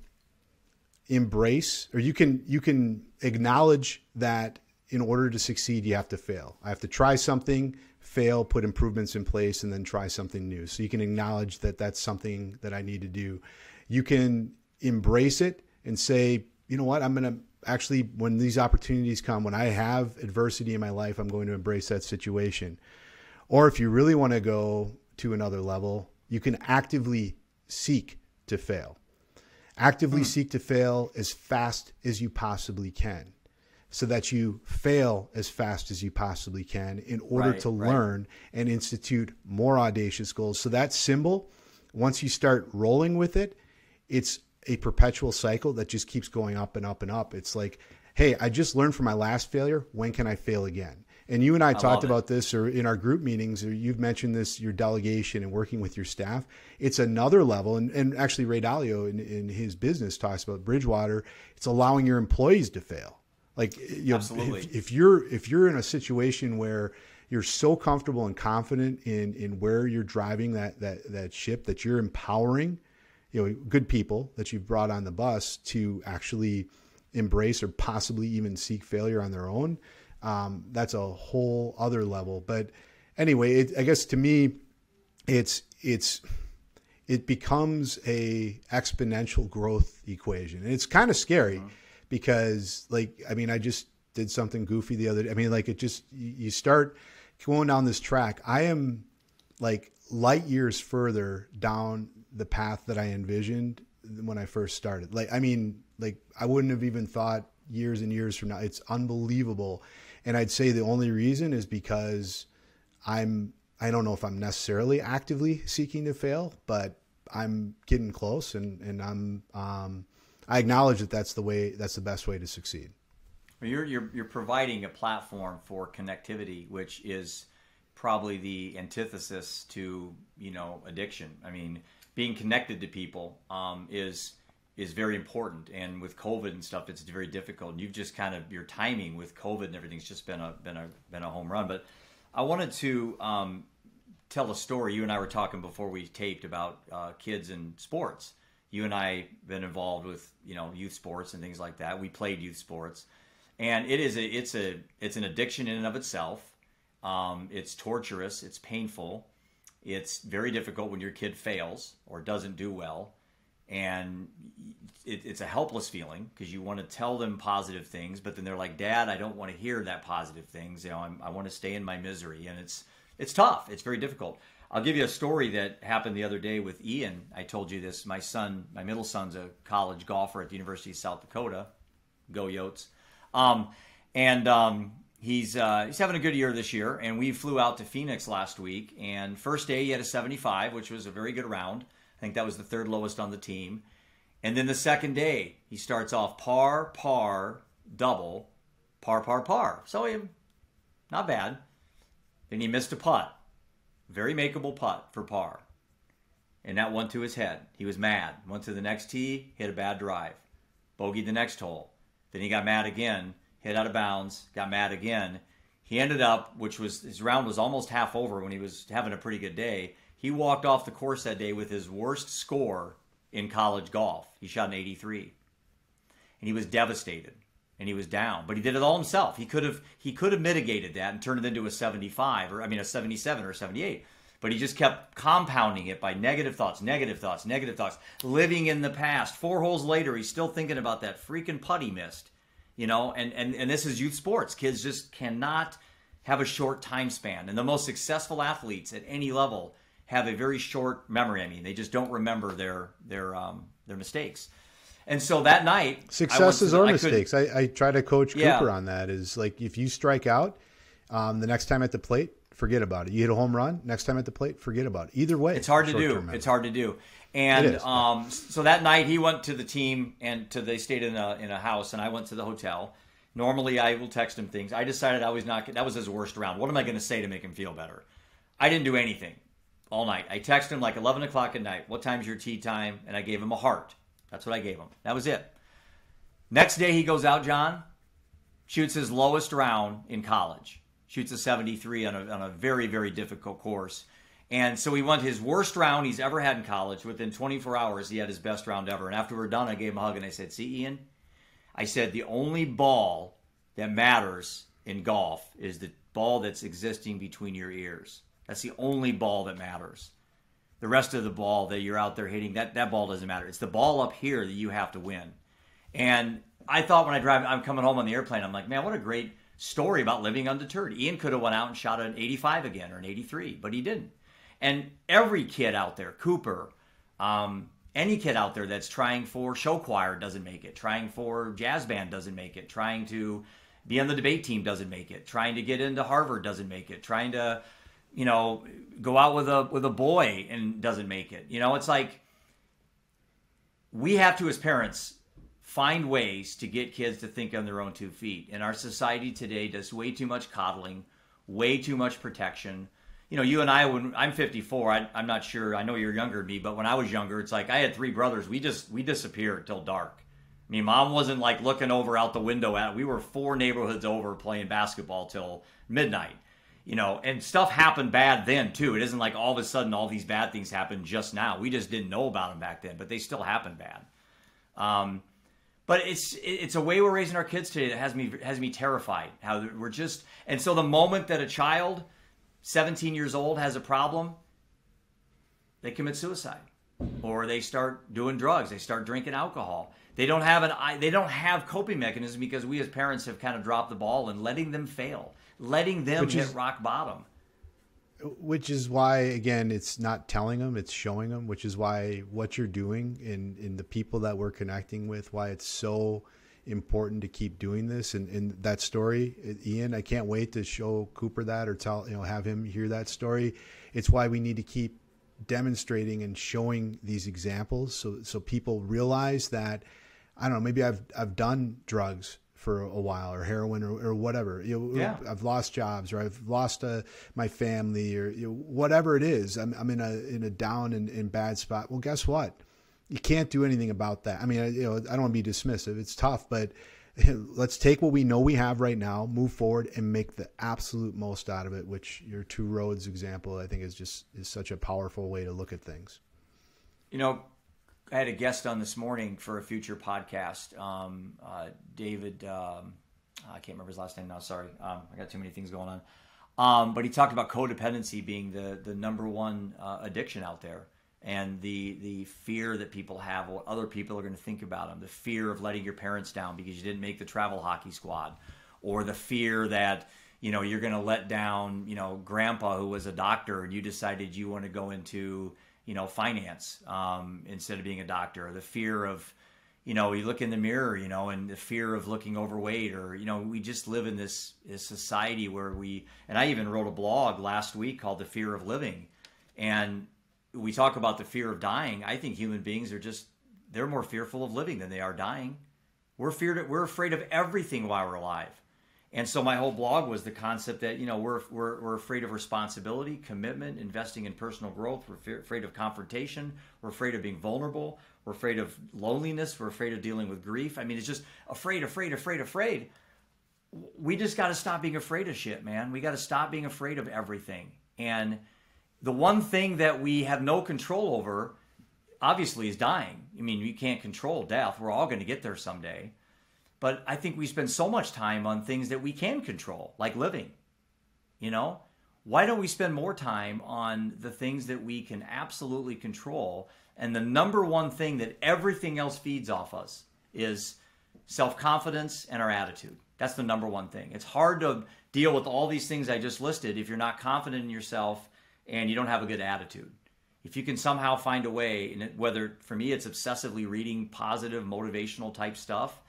embrace, or you can acknowledge that in order to succeed, you have to fail. I have to try something, fail, put improvements in place, and then try something new. So you can acknowledge that that's something that I need to do. You can embrace it and say, you know what, I'm going to actually, when these opportunities come, when I have adversity in my life, I'm going to embrace that situation. Or if you really want to go to another level, you can actively seek to fail. Actively seek to fail as fast as you possibly can, so that you fail as fast as you possibly can in order to learn and institute more audacious goals. So that symbol, once you start rolling with it, it's a perpetual cycle that just keeps going up and up and up. It's like, hey, I just learned from my last failure. When can I fail again? And you and I talked about this, or in our group meetings, or you've mentioned this, your delegation and working with your staff. It's another level. And actually Ray Dalio in his business talks about Bridgewater. It's allowing your employees to fail. Like, absolutely. If you're in a situation where you're so comfortable and confident in where you're driving that ship, that you're empowering, good people that you've brought on the bus to actually embrace or possibly even seek failure on their own. That's a whole other level. But anyway, I guess to me, it becomes a exponential growth equation, and it's kind of scary because, I just did something goofy the other day. You start going down this track. I am light years further down the path that I envisioned when I first started. I wouldn't have even thought years and years from now. It's unbelievable. And I'd say the only reason is because I don't know if I'm necessarily actively seeking to fail, but I'm getting close, and I acknowledge that's the best way to succeed.
You're providing a platform for connectivity, which is probably the antithesis to, addiction. I mean, being connected to people is very important. And with COVID and stuff, it's very difficult. And you've just kind of, your timing with COVID and everything's just been a home run. But I wanted to tell a story. You and I were talking before we taped about kids in sports. You and I been involved with, youth sports and things like that. We played youth sports, and it's an addiction in and of itself. It's torturous. It's painful. It's very difficult when your kid fails or doesn't do well. And it's a helpless feeling because you want to tell them positive things, but then they're like, Dad, I don't want to hear that positive things. I want to stay in my misery. And it's tough. It's very difficult. I'll give you a story that happened the other day with Ian. I told you this. My middle son's a college golfer at the University of South Dakota. Go Yotes. He's having a good year this year. And we flew out to Phoenix last week. And first day he had a 75, which was a very good round. I think that was the third lowest on the team. And then the second day he starts off par, par, double, par, par, par. So not bad. Then he missed a putt. Very makeable putt for par. And that went to his head. He was mad. Went to the next tee, hit a bad drive. Bogeyed the next hole. Then he got mad again, hit out of bounds, got mad again. He ended up, his round was almost half over when he was having a pretty good day. He walked off the course that day with his worst score in college golf. He shot an 83. And he was devastated. And he was down, but he did it all himself. He could have mitigated that and turned it into a 75 a 77 or 78. But he just kept compounding it by negative thoughts, living in the past. 4 holes later, he's still thinking about that freaking putt he missed. And this is youth sports. Kids just cannot have a short time span. And the most successful athletes at any level have a very short memory. I mean, they just don't remember their mistakes. And so that night,
successes or mistakes. I try to coach Cooper on that. Is like, if you strike out, the next time at the plate, forget about it. You hit a home run, next time at the plate, forget about it. Either way,
it's hard to do. And so that night, he went to the team, and they stayed in a house, and I went to the hotel. Normally, I will text him things. I decided I was not. That was his worst round. What am I going to say to make him feel better? I didn't do anything all night. I texted him like 11 o'clock at night. What time's your tee time? And I gave him a heart. That's what I gave him. That was it. Next day he goes out, John, shoots his lowest round in college. Shoots a 73 on a very, very difficult course. And so he went his worst round he's ever had in college. Within 24 hours, he had his best round ever. And after we're done, I gave him a hug and I said, see, Ian? I said, the only ball that matters in golf is the ball that's existing between your ears. That's the only ball that matters. The rest of the ball that you're out there hitting, that ball doesn't matter. It's the ball up here that you have to win. And I thought when I'm coming home on the airplane, I'm like, man, what a great story about living undeterred. Ian could have went out and shot an 85 again or an 83, but he didn't. And every kid out there, Cooper, any kid out there that's trying for show choir doesn't make it, trying for jazz band doesn't make it, trying to be on the debate team doesn't make it, trying to get into Harvard doesn't make it, trying to go out with a boy and doesn't make it. It's like we have to, as parents, find ways to get kids to think on their own 2 feet. And our society today does way too much coddling, way too much protection. You and I, when I'm 54, I'm not sure. I know you're younger than me, but when I was younger, it's like I had 3 brothers. We disappeared till dark. I mean, Mom wasn't like looking over out the window we were 4 neighborhoods over playing basketball till midnight. And stuff happened bad then too. It isn't like all of a sudden all these bad things happen just now. We just didn't know about them back then, but they still happened bad. But it's a way we're raising our kids today that has me terrified. How we're just, and so the moment that a child, 17 years old, has a problem, they commit suicide, or they start doing drugs. They start drinking alcohol. They don't have coping mechanisms because we as parents have kind of dropped the ball and letting them fail. Letting them hit rock bottom.
Which is why, again, it's not telling them, it's showing them, which is why what you're doing in the people that we're connecting with, why it's so important to keep doing this. And that story, Ian, I can't wait to show Cooper that, or have him hear that story. It's why we need to keep demonstrating and showing these examples so people realize that, I don't know, maybe I've done drugs for a while, or heroin, or whatever. I've lost jobs, or I've lost my family, or whatever it is. I'm in a down and bad spot. Well, guess what? You can't do anything about that. I mean, I don't want to be dismissive. It's tough, but let's take what we know we have right now, move forward, and make the absolute most out of it. Which your two roads example, I think, is such a powerful way to look at things.
I had a guest on this morning for a future podcast, David. I can't remember his last name now. Sorry, I got too many things going on. But he talked about codependency being the number one addiction out there, and the fear that people have, what other people are going to think about them, the fear of letting your parents down because you didn't make the travel hockey squad, or the fear that you're going to let down grandpa who was a doctor and you decided you want to go into finance instead of being a doctor. The fear of, you look in the mirror, and the fear of looking overweight, or, we just live in this society where and I even wrote a blog last week called The Fear of Living. And we talk about the fear of dying. I think human beings they're more fearful of living than they are dying. We're afraid of everything while we're alive. And so my whole blog was the concept that, we're afraid of responsibility, commitment, investing in personal growth. We're afraid of confrontation. We're afraid of being vulnerable. We're afraid of loneliness. We're afraid of dealing with grief. I mean, it's just afraid. We just got to stop being afraid of shit, man. We got to stop being afraid of everything. And the one thing that we have no control over, obviously, is dying. I mean, we can't control death. We're all going to get there someday. But I think we spend so much time on things that we can control, like living. Why don't we spend more time on the things that we can absolutely control? And the number one thing that everything else feeds off us is self-confidence and our attitude. That's the number one thing. It's hard to deal with all these things I just listed if you're not confident in yourself and you don't have a good attitude. If you can somehow find a way, whether for me it's obsessively reading positive, motivational type stuff,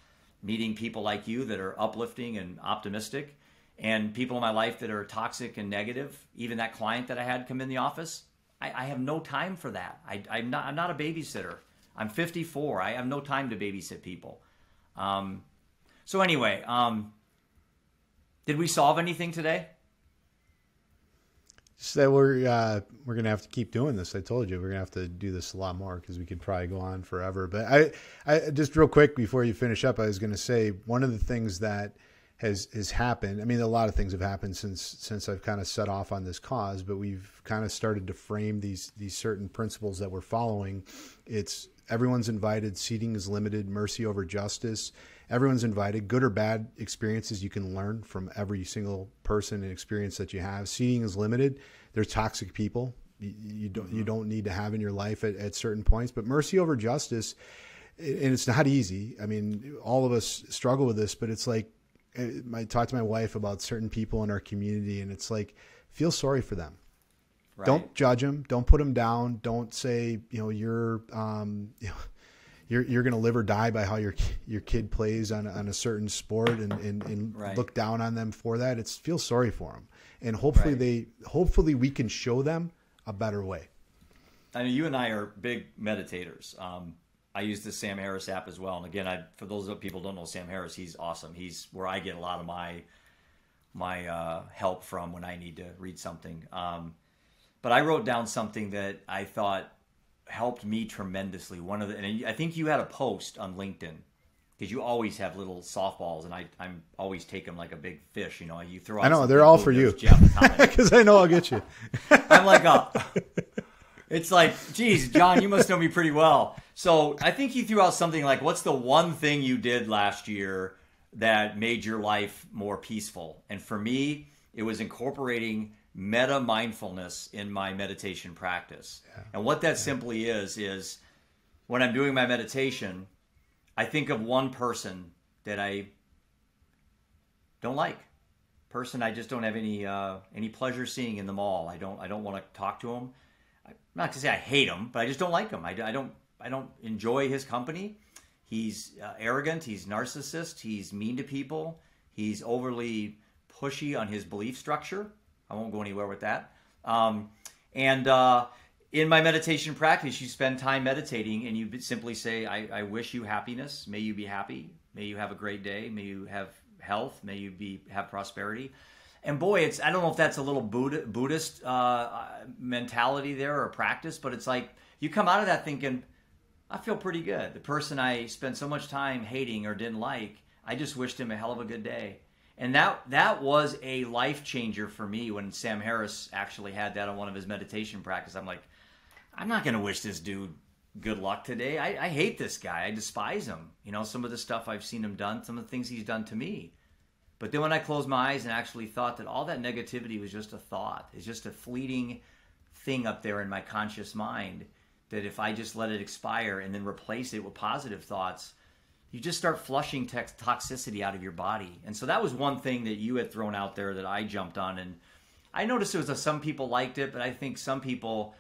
meeting people like you that are uplifting and optimistic, and people in my life that are toxic and negative. Even that client that I had come in the office, I have no time for that. I'm not a babysitter. I'm 54. I have no time to babysit people. So anyway, did we solve anything today?
So we're gonna have to keep doing this. I told you we're gonna have to do this a lot more because we could probably go on forever. But I just real quick before you finish up, I was gonna say one of the things that has happened. I mean, a lot of things have happened since I've kind of set off on this cause, but we've kind of started to frame these certain principles that we're following. It's everyone's invited, seating is limited, mercy over justice. Everyone's invited, good or bad experiences you can learn from every single person and experience that you have. Seating is limited. There's toxic people you don't need to have in your life at certain points. But mercy over justice, and it's not easy. I mean, all of us struggle with this, but it's like I talk to my wife about certain people in our community, and it's like feel sorry for them. Right. Don't judge them. Don't put them down. Don't say you're going to live or die by how your kid plays on a certain sport and right. Look down on them for that. It's feel sorry for them. And hopefully hopefully we can show them a better way.
I know you and I are big meditators. I use the Sam Harris app as well. And again, for those people who don't know Sam Harris, he's awesome. He's where I get a lot of my help from when I need to read something. But I wrote down something that I thought helped me tremendously. And I think you had a post on LinkedIn because you always have little softballs, and I'm always take them like a big fish. You throw out.
I know they're all for you because I know I'll get you.
I'm like, it's like, geez, John, you must know me pretty well. So I think you threw out something like, what's the one thing you did last year that made your life more peaceful? And for me, it was incorporating meta mindfulness in my meditation practice. Yeah. And what that simply is when I'm doing my meditation, I think of one person that I don't like. Person I just don't have any pleasure seeing in the mall. I don't want to talk to him. I'm not to say I hate him, but I just don't like him. I don't enjoy his company. He's arrogant. He's narcissist. He's mean to people. He's overly pushy on his belief structure. I won't go anywhere with that. And in my meditation practice, you spend time meditating and you simply say, I wish you happiness. May you be happy. May you have a great day. May you have health. May you have prosperity. And boy, I don't know if that's a little Buddhist mentality there or practice, but it's like you come out of that thinking, I feel pretty good. The person I spent so much time hating or didn't like, I just wished him a hell of a good day. And that was a life changer for me when Sam Harris actually had that on one of his meditation practice. I'm like, I'm not going to wish this dude good luck today. I hate this guy. I despise him. You know, some of the stuff I've seen him done, some of the things he's done to me. But then when I closed my eyes and actually thought that all that negativity was just a thought, it's just a fleeting thing up there in my conscious mind, that if I just let it expire and then replace it with positive thoughts, you just start flushing toxicity out of your body. And so that was one thing that you had thrown out there that I jumped on. And I noticed some people liked it, but I think some people,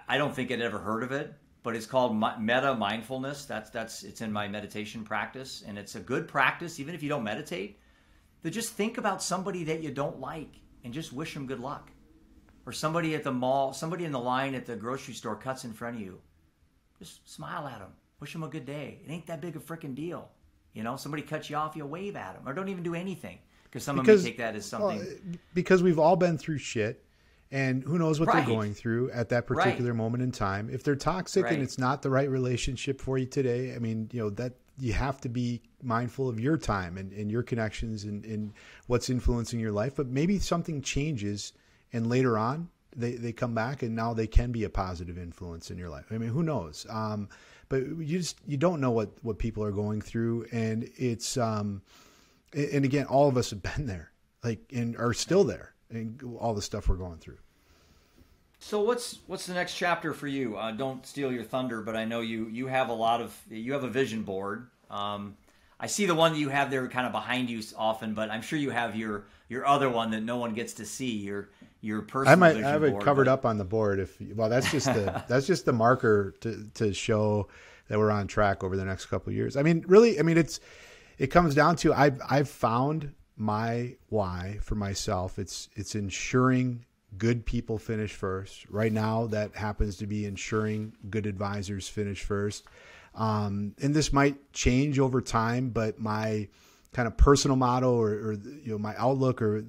I don't think I'd ever heard of it, but it's called meta mindfulness. It's in my meditation practice. And it's a good practice, even if you don't meditate, to just think about somebody that you don't like and just wish them good luck. Or somebody at the mall, somebody in the line at the grocery store cuts in front of you. Just smile at them. Wish them a good day. It ain't that big a freaking deal. You know, somebody cuts you off, you wave at them. Or don't even do anything. Because some of them take that as something.
Well, because we've all been through shit. And who knows what they're going through at that particular moment in time. If they're toxic and it's not the right relationship for you today, I mean, you know, that you have to be mindful of your time and your connections and what's influencing your life. But maybe something changes and later on they come back and now they can be a positive influence in your life. I mean, who knows? But you don't know what people are going through. And it's, and again, all of us have been there, and are still there, and all the stuff we're going through.
So what's the next chapter for you? Don't steal your thunder, but I know you have you have a vision board. I see the one that you have there kind of behind you often, but I'm sure you have your other one that no one gets to see, your personal vision board.
I have it covered up on the board. That's just the marker to show that we're on track over the next couple of years. I mean, really, it comes down to I've found my why for myself. It's ensuring good people finish first. Right now, that happens to be ensuring good advisors finish first. And this might change over time, but my kind of personal motto or my outlook or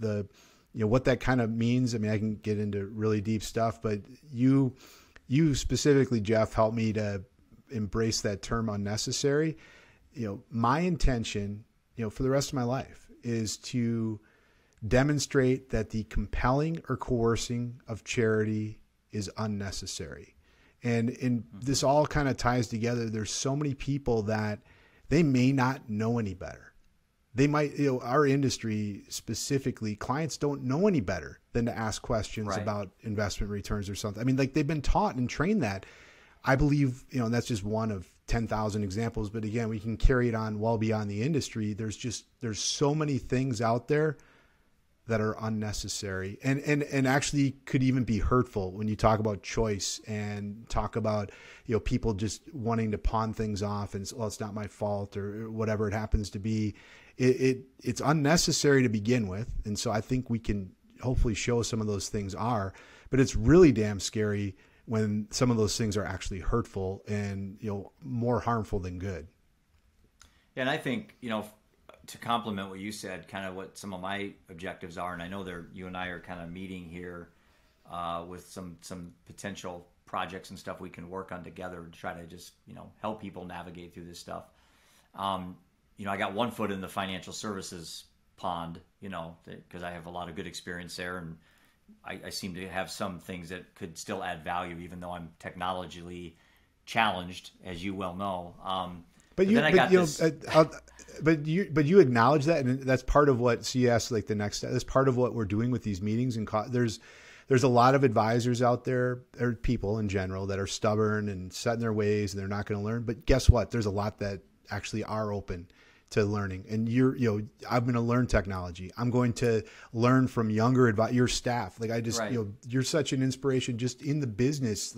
what that kind of means. I mean, I can get into really deep stuff, but you specifically, Jeff, helped me to embrace that term unnecessary. My intention, for the rest of my life is to demonstrate that the compelling or coercing of charity is unnecessary. And this all kind of ties together. There's so many people that they may not know any better. They might, our industry specifically, clients don't know any better than to ask questions about investment returns or something. I mean, they've been taught and trained that. I believe, and that's just one of 10,000 examples. But again, we can carry it on well beyond the industry. There's so many things out there that are unnecessary and actually could even be hurtful when you talk about choice and talk about, people just wanting to pawn things off and, well, it's not my fault or whatever it happens to be. It's unnecessary to begin with. And so I think we can hopefully show some of those things are, but it's really damn scary when some of those things are actually hurtful and, more harmful than good.
And I think, to complement what you said, kind of what some of my objectives are, and I know you and I are kind of meeting here with some potential projects and stuff we can work on together to try to just, help people navigate through this stuff. I got one foot in the financial services pond, because I have a lot of good experience there, and I seem to have some things that could still add value, even though I'm technologically challenged, as you well know. But you
acknowledge that, and that's part of what CS the next step. That's part of what we're doing with these meetings. And there's a lot of advisors out there, or people in general, that are stubborn and set in their ways, and they're not going to learn. But guess what? There's a lot that actually are open to learning. And I'm going to learn technology. I'm going to learn from your staff. You're such an inspiration just in the business,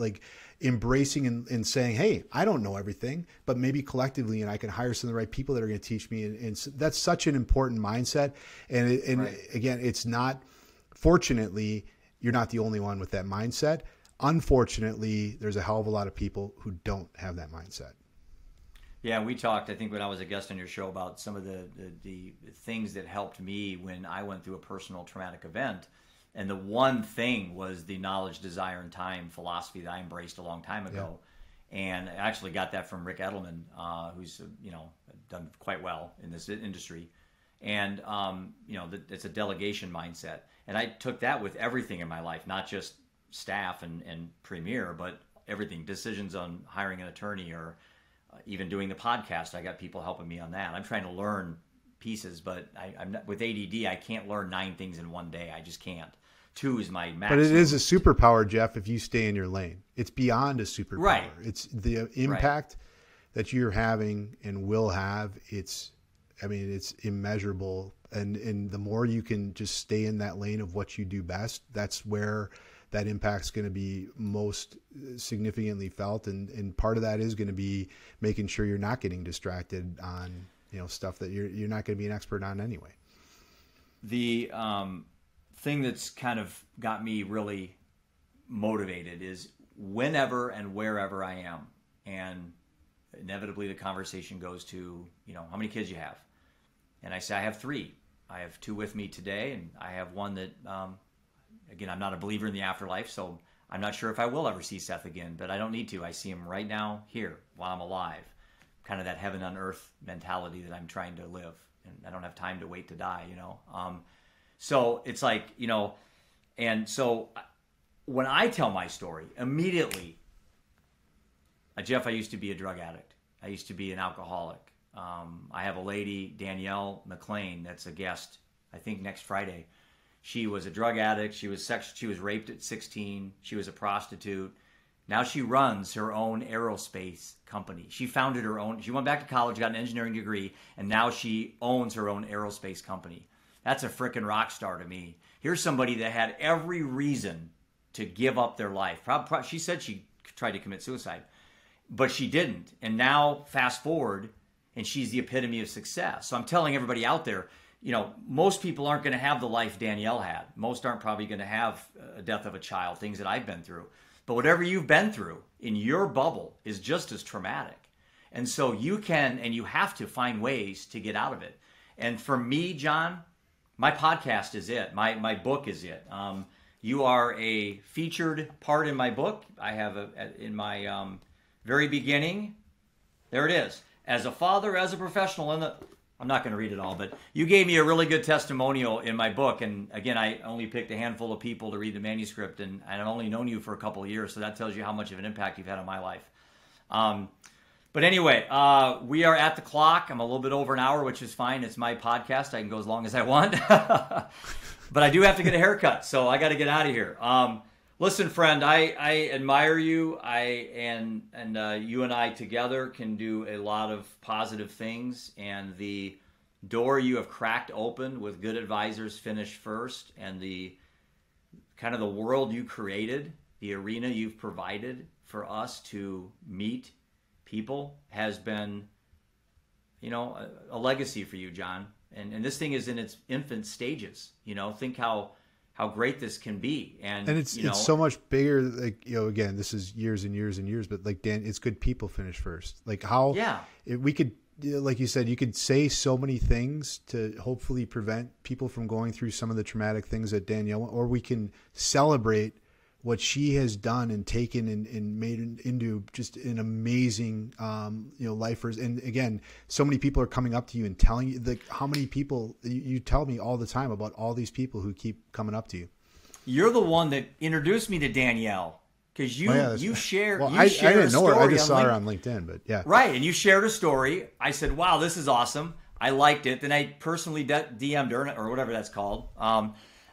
embracing and saying, hey, I don't know everything, but maybe collectively, and I can hire some of the right people that are going to teach me. And so that's such an important mindset. And again, it's not, fortunately, you're not the only one with that mindset. unfortunately, there's a hell of a lot of people who don't have that mindset.
Yeah, we talked, I think, when I was a guest on your show about some of the things that helped me when I went through a personal traumatic event. And the one thing was the knowledge, desire, and time philosophy that I embraced a long time ago. Yeah. And I actually got that from Rick Edelman, who's, done quite well in this industry. And, it's a delegation mindset. And I took that with everything in my life, not just staff and Premier, but everything, decisions on hiring an attorney or even doing the podcast. I got people helping me on that. I'm trying to learn pieces, but I'm not, with ADD, I can't learn 9 things in one day. I just can't. 2 is my maximum.
But it is a superpower, Jeff, if you stay in your lane. It's beyond a superpower.
Right.
It's the impact that you're having and will have. It's immeasurable. And the more you can just stay in that lane of what you do best, that's where that impact's going to be most significantly felt. And part of that is going to be making sure you're not getting distracted on, stuff that you're not going to be an expert on anyway.
The thing that's kind of got me really motivated is whenever and wherever I am, and inevitably the conversation goes to, how many kids you have? And I say, I have 3. I have 2 with me today, and I have one that, again, I'm not a believer in the afterlife, so I'm not sure if I will ever see Seth again, but I don't need to. I see him right now here while I'm alive. Kind of that heaven on earth mentality that I'm trying to live, and I don't have time to wait to die, So it's like, and so when I tell my story, immediately, Jeff, I used to be a drug addict. I used to be an alcoholic. I have a lady, Danielle McLean, that's a guest, I think next Friday. She was a drug addict. She was raped at 16. She was a prostitute. Now she runs her own aerospace company. She founded her own. She went back to college, got an engineering degree, and now she owns her own aerospace company. That's a frickin' rock star to me. Here's somebody that had every reason to give up their life. She said she tried to commit suicide, but she didn't. And now, fast forward, and she's the epitome of success. So I'm telling everybody out there, most people aren't going to have the life Danielle had. Most aren't probably going to have a death of a child, things that I've been through. But whatever you've been through in your bubble is just as traumatic. And so you can and you have to find ways to get out of it. And for me, John, my podcast is it. My book is it. You are a featured part in my book. I have in my very beginning, there it is. As a father, as a professional, I'm not going to read it all, but you gave me a really good testimonial in my book. And again, I only picked a handful of people to read the manuscript, and I've only known you for a couple of years, so that tells you how much of an impact you've had on my life. But anyway, we are at the clock. I'm a little bit over an hour, which is fine. It's my podcast. I can go as long as I want. But I do have to get a haircut, so I got to get out of here. Listen, friend, I admire you. And you and I together can do a lot of positive things. And the door you have cracked open with good advisors finish first, and the kind of the world you created, the arena you've provided for us to meet people has been, a legacy for you, John. And this thing is in its infant stages. Think how great this can be. And
it's so much bigger. Like, again, this is years and years and years, but like Dan, it's good people finish first. Like how we could, like you said, you could say so many things to hopefully prevent people from going through some of the traumatic things that Danielle, or we can celebrate what she has done and taken and made into just an amazing, lifers. And again, so many people are coming up to you and telling you, like, how many people you tell me all the time about all these people who keep coming up to you.
You're the one that introduced me to Danielle, because you shared. Well,
I didn't know her. I just saw her on LinkedIn, but yeah.
Right, and you shared a story. I said, "Wow, this is awesome. I liked it." Then I personally DM'd her, or whatever that's called.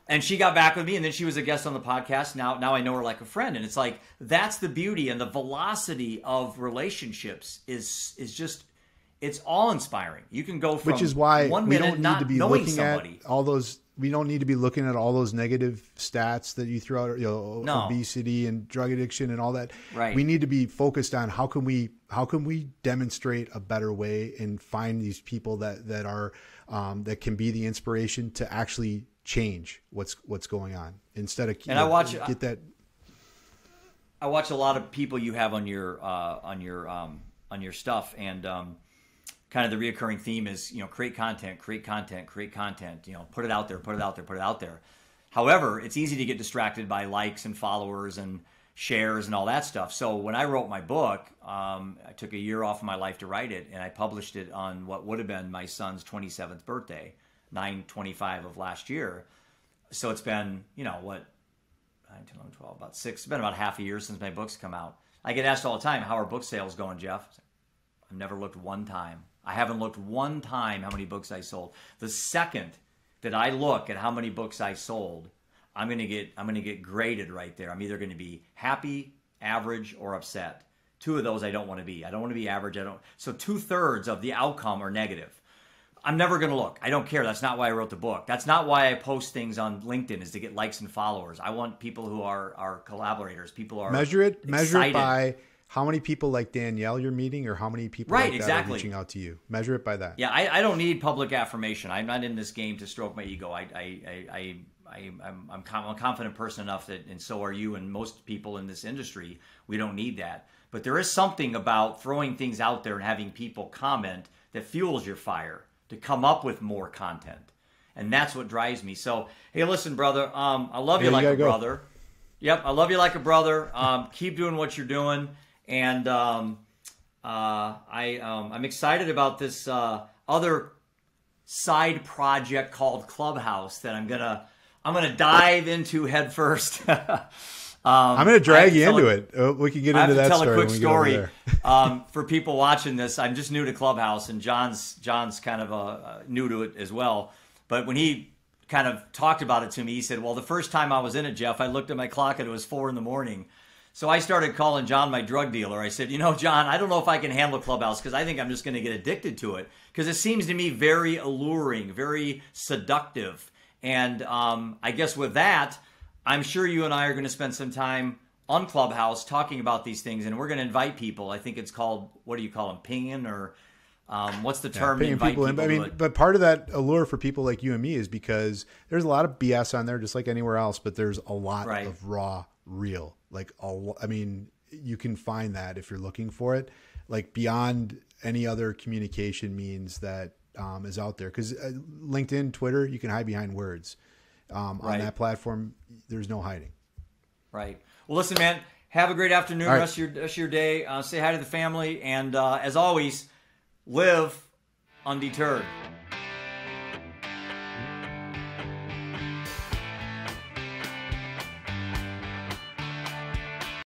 And she got back with me, and then she was a guest on the podcast. Now I know her like a friend. And it's like, that's the beauty, and the velocity of relationships is just, it's awe-inspiring. You can go from
which is why
1
we
minute
don't need
not
to be
knowing
looking
somebody.
at all those. We don't need to be looking at all those negative stats that you throw out, obesity and drug addiction and all that.
Right.
We need to be focused on how can we demonstrate a better way and find these people that are that can be the inspiration to actually change what's going on instead of get that.
I watch a lot of people you have on your stuff, and kind of the reoccurring theme is, create content, create content, create content. Put it out there, put it out there, put it out there. However, it's easy to get distracted by likes and followers and shares and all that stuff. So when I wrote my book, I took a year off of my life to write it, and I published it on what would have been my son's 27th birthday, 9/25 of last year. So it's been, 9, 10, 11, 12, about 6. It's been about half a year since my book's come out. I get asked all the time, how are book sales going, Jeff? I've never looked one time. I haven't looked one time how many books I sold. The second that I look at how many books I sold, I'm gonna get graded right there. I'm either gonna be happy, average, or upset. Two of those I don't want to be. I don't want to be average. So 2/3 of the outcome are negative. I'm never going to look. I don't care. That's not why I wrote the book. That's not why I post things on LinkedIn, is to get likes and followers. I want people who are collaborators. People are
measure it by how many people like Danielle you're meeting, or how many people that are reaching out to you. Measure it by that.
Yeah, I don't need public affirmation. I'm not in this game to stroke my ego. I'm a confident person enough that, and so are you, and most people in this industry. We don't need that. But there is something about throwing things out there and having people comment that fuels your fire to come up with more content. And that's what drives me. So, hey, listen, brother, I love you like a brother. Yep, I love you like a brother. Keep doing what you're doing. And I'm excited about this other side project called Clubhouse that I'm gonna dive into head first.
I'm going to drag you into it. We can get into that story.
I have to tell a quick story for people watching this. I'm just new to Clubhouse, and John's kind of new to it as well. But when he kind of talked about it to me, he said, well, the first time I was in it, Jeff, I looked at my clock and it was 4 a.m. So I started calling John my drug dealer. I said, John, I don't know if I can handle Clubhouse, because I think I'm just going to get addicted to it, because it seems to me very alluring, very seductive. And I guess with that, I'm sure you and I are going to spend some time on Clubhouse talking about these things, and we're going to invite people. I think it's called, what do you call them, pinging, or what's the term?
Pinging people in. But part of that allure for people like you and me is because there's a lot of BS on there, just like anywhere else, but there's a lot of raw, real. You can find that if you're looking for it, like beyond any other communication means that is out there. Because LinkedIn, Twitter, you can hide behind words. On that platform, there's no hiding.
Right. Well, listen, man, have a great afternoon, rest of your day. Say hi to the family. And as always, live undeterred.